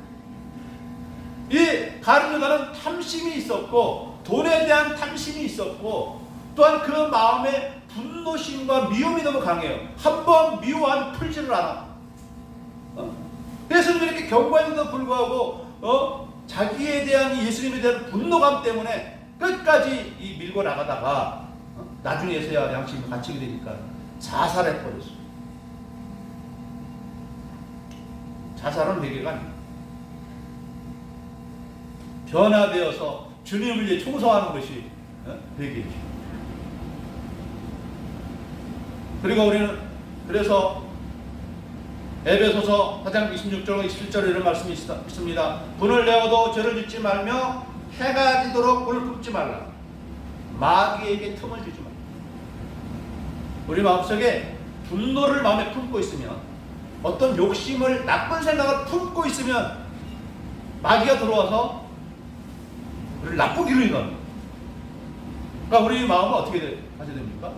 이 가룟 유다는 탐심이 있었고 돈에 대한 탐심이 있었고 또한 그 마음에 분노심과 미움이 너무 강해요. 한번 미워한 풀지를 않아. 그래서 이렇게 경고했는데도 불구하고 자기에 대한 예수님에 대한 분노감 때문에 끝까지 이 밀고 나가다가 나중에서야 양심이 갇히게 되니까 자살해버렸어요. 자살은 회개가 아니에요. 변화되어서 주님을 이제 총성하는 것이 회개죠. 그리고 우리는 그래서 에베소서 4장 26절 27절에 이런 말씀이 있습니다. 분을 내어도 죄를 짓지 말며 해가 지도록 불을 뿜지 말라. 마귀에게 틈을 주지 말라. 우리 마음속에 분노를 마음에 품고 있으면 어떤 욕심을 나쁜 생각을 품고 있으면 마귀가 들어와서 우리를 나쁘기로 인합니다. 그러니까 우리 마음은 어떻게 하셔야 됩니까?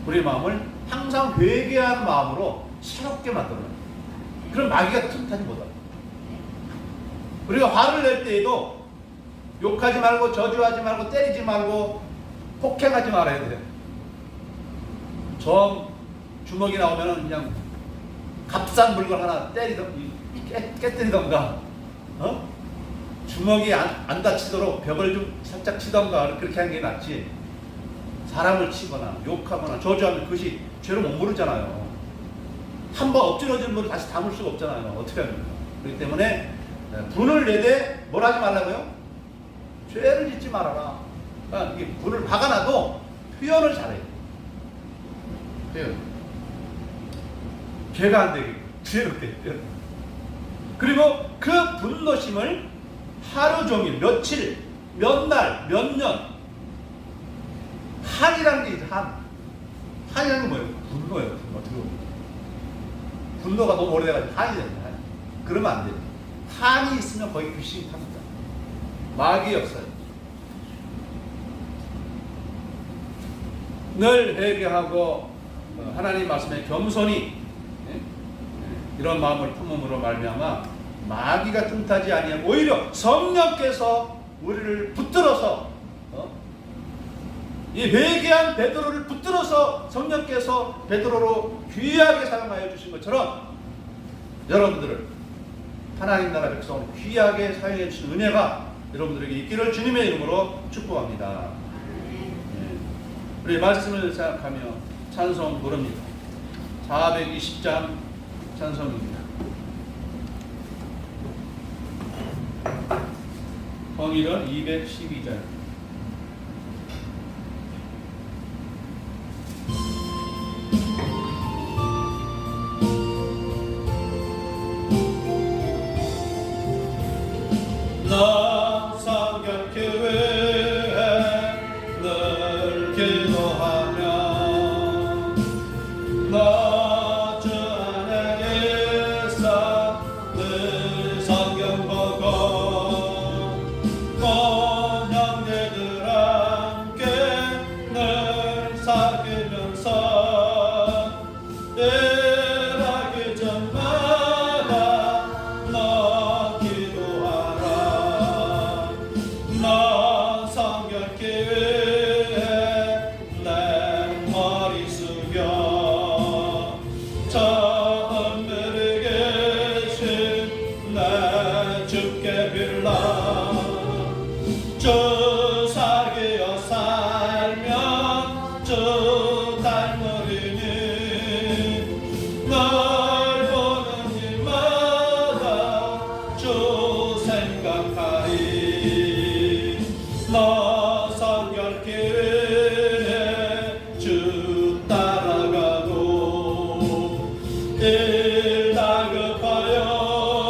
우리 마음을 항상 회개한 마음으로 새롭게 만들어요. 그럼 마귀가 틈타지 못합니다. 우리가 화를 낼 때에도 욕하지 말고 저주하지 말고 때리지 말고 폭행하지 말아야 돼요. 주먹이 나오면 그냥 값싼 물건 하나 깨뜨리던가 주먹이 안 다치도록 벽을 좀 살짝 치던가 그렇게 하는 게 낫지. 사람을 치거나 욕하거나 저주하면 그것이 죄로 못 모르잖아요. 한번 엎질러진 물을 다시 담을 수가 없잖아요. 어떻게 합니까? 그렇기 때문에 분을 내되 뭘 하지 말라고요? 죄를 짓지 말아라. 그러니까 이게 분을 박아놔도 표현을 잘해요. 표현. 죄가 안 되게 죄로 돼. 그리고 그 분노심을 하루 종일, 며칠, 몇 날, 몇 년 한이라는 게 있죠. 한이라는 건 뭐예요? 분노예요. 분노가 너무 오래돼가지고 한이 됩니다. 그러면 안 돼요. 한이 있으면 거의 귀신이 탑니다. 마귀 역사예요. 늘 회개하고 하나님 말씀에 겸손히 이런 마음을 품음으로 말미암아 마귀가 틈타지 아니하고 오히려 성령께서 우리를 붙들어서 이 회개한 베드로를 붙들어서 성령께서 베드로로 귀하게 사용하여 주신 것처럼 여러분들을 하나님 나라 백성으로 귀하게 사용해 주신 은혜가 여러분들에게 있기를 주님의 이름으로 축복합니다. 우리 말씀을 생각하며 찬송 부릅니다. 420장 찬송입니다. 통일은 212장. 나 성결교회 늘 기도하며 나 주 안에 있어 늘 성경 보고 온 형제들 함께 늘 사귀면서 일하기 전마다 너 기도하라. 너 성결교회 내 머리 숙여 저 하늘에 계신 내 주께 빌라. 주 사귀어 살면 주 닮으리니 널 보는 일마다 주 생각하리. 너 성결교회 주 따라가도 일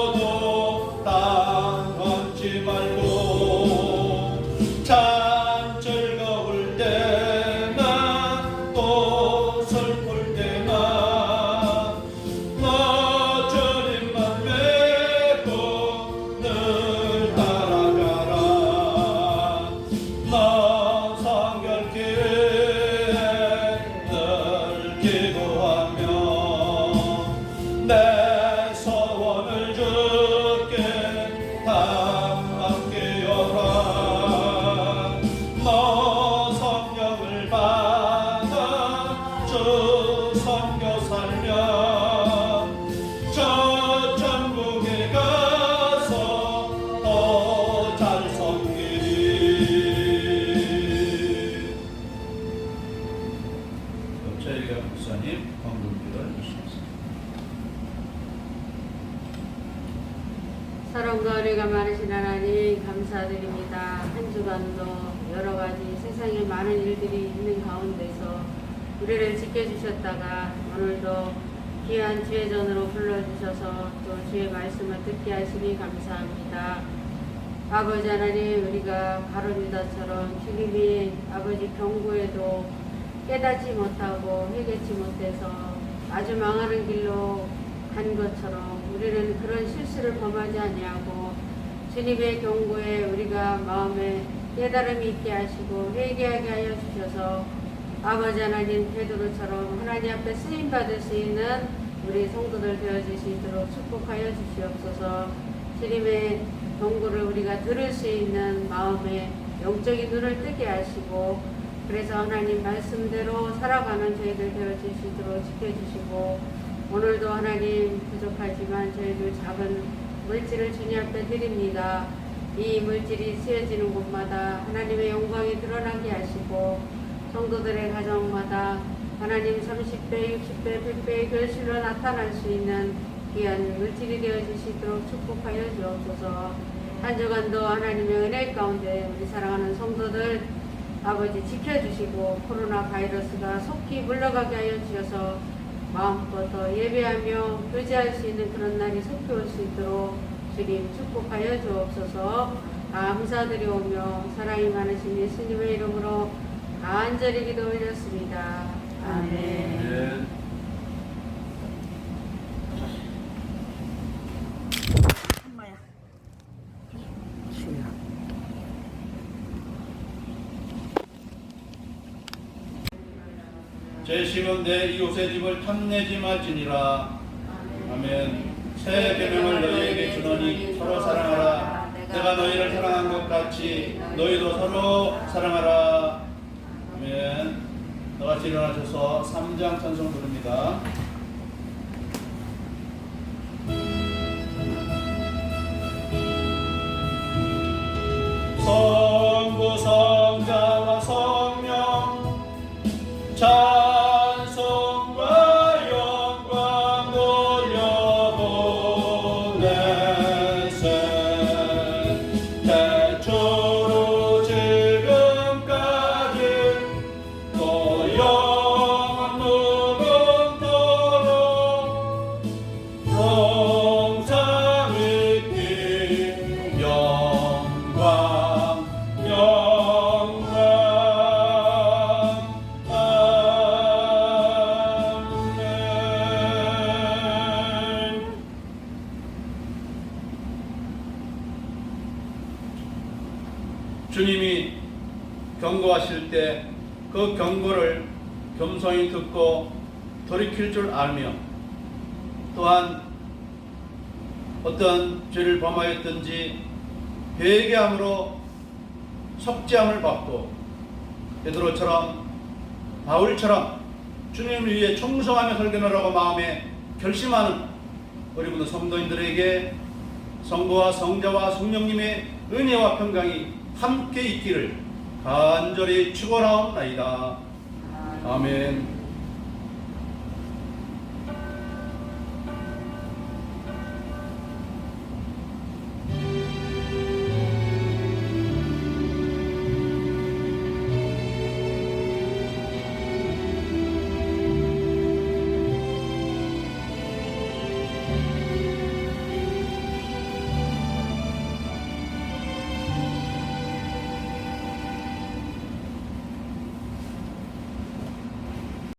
다급하여도 땅 걷지 말고 참 즐거울 때나 또 슬플 때나 너 주님만 믿고 늘 따라가라. 너 성결교회 늘 기도하며 내 소원을 주께 다 맡기어라. 너 성령을 받아 주 섬겨 살면 저 천국에 가서 더 잘 섬기리. 저희가 목사님 건국기를 주시겠습니다. 사랑과 은혜가 많으신 하나님 감사드립니다. 한 주간도 여러 가지 세상에 많은 일들이 있는 가운데서 우리를 지켜주셨다가 오늘도 귀한 주의 전으로 불러주셔서 또 주의 말씀을 듣게 하시니 감사합니다. 아버지 하나님, 우리가 가룟 유다처럼 주님이 아버지 경고에도 깨닫지 못하고 회개치 못해서 아주 망하는 길로 간 것처럼 우리는 그런 실수를 범하지 아니하고 주님의 경고에 우리가 마음에 깨달음이 있게 하시고 회개하게 하여 주셔서 아버지 하나님 베드로처럼 하나님 앞에 쓰임 받을 수 있는 우리 성도들 되어 주시도록 축복하여 주시옵소서. 주님의 경고를 우리가 들을 수 있는 마음에 영적인 눈을 뜨게 하시고 그래서 하나님 말씀대로 살아가는 저희들 되어 주시도록 지켜주시고 오늘도 하나님 부족하지만 저희들 작은 물질을 주님 앞에 드립니다. 이 물질이 쓰여지는 곳마다 하나님의 영광이 드러나게 하시고 성도들의 가정마다 하나님 30배, 60배, 100배의 결실로 나타날 수 있는 귀한 물질이 되어 주시도록 축복하여 주옵소서. 한 주간도 하나님의 은혜 가운데 우리 사랑하는 성도들 아버지 지켜주시고 코로나 바이러스가 속히 물러가게 하여 주셔서 마음껏 더 예배하며 교제할 수 있는 그런 날이 속히 올 수 있도록 주님 축복하여 주옵소서. 감사드리오며 사랑이 많으신 예수님의 이름으로 간절히 기도 올렸습니다. 아멘. 네. 제 심은 내 이웃의 집을 탐내지 말지니라. 아멘. 새 계명을 너희에게 주노니 서로 사랑하라. 내가 너희를 사랑한 것 같이 너희도 서로 사랑하라. 아멘. 너같이 일어나셔서 3장 찬송 부릅니다. 주님이 경고하실 때 그 경고를 겸손히 듣고 돌이킬 줄 알며, 또한 어떤 죄를 범하였든지 회개함으로 속죄함을 받고 베드로처럼 바울처럼 주님을 위해 충성하며 설교하라고 마음에 결심하는 우리 모든 성도인들에게 성부와 성자와 성령님의 은혜와 평강이 함께 있기를 간절히 축원하옵나이다. 아멘.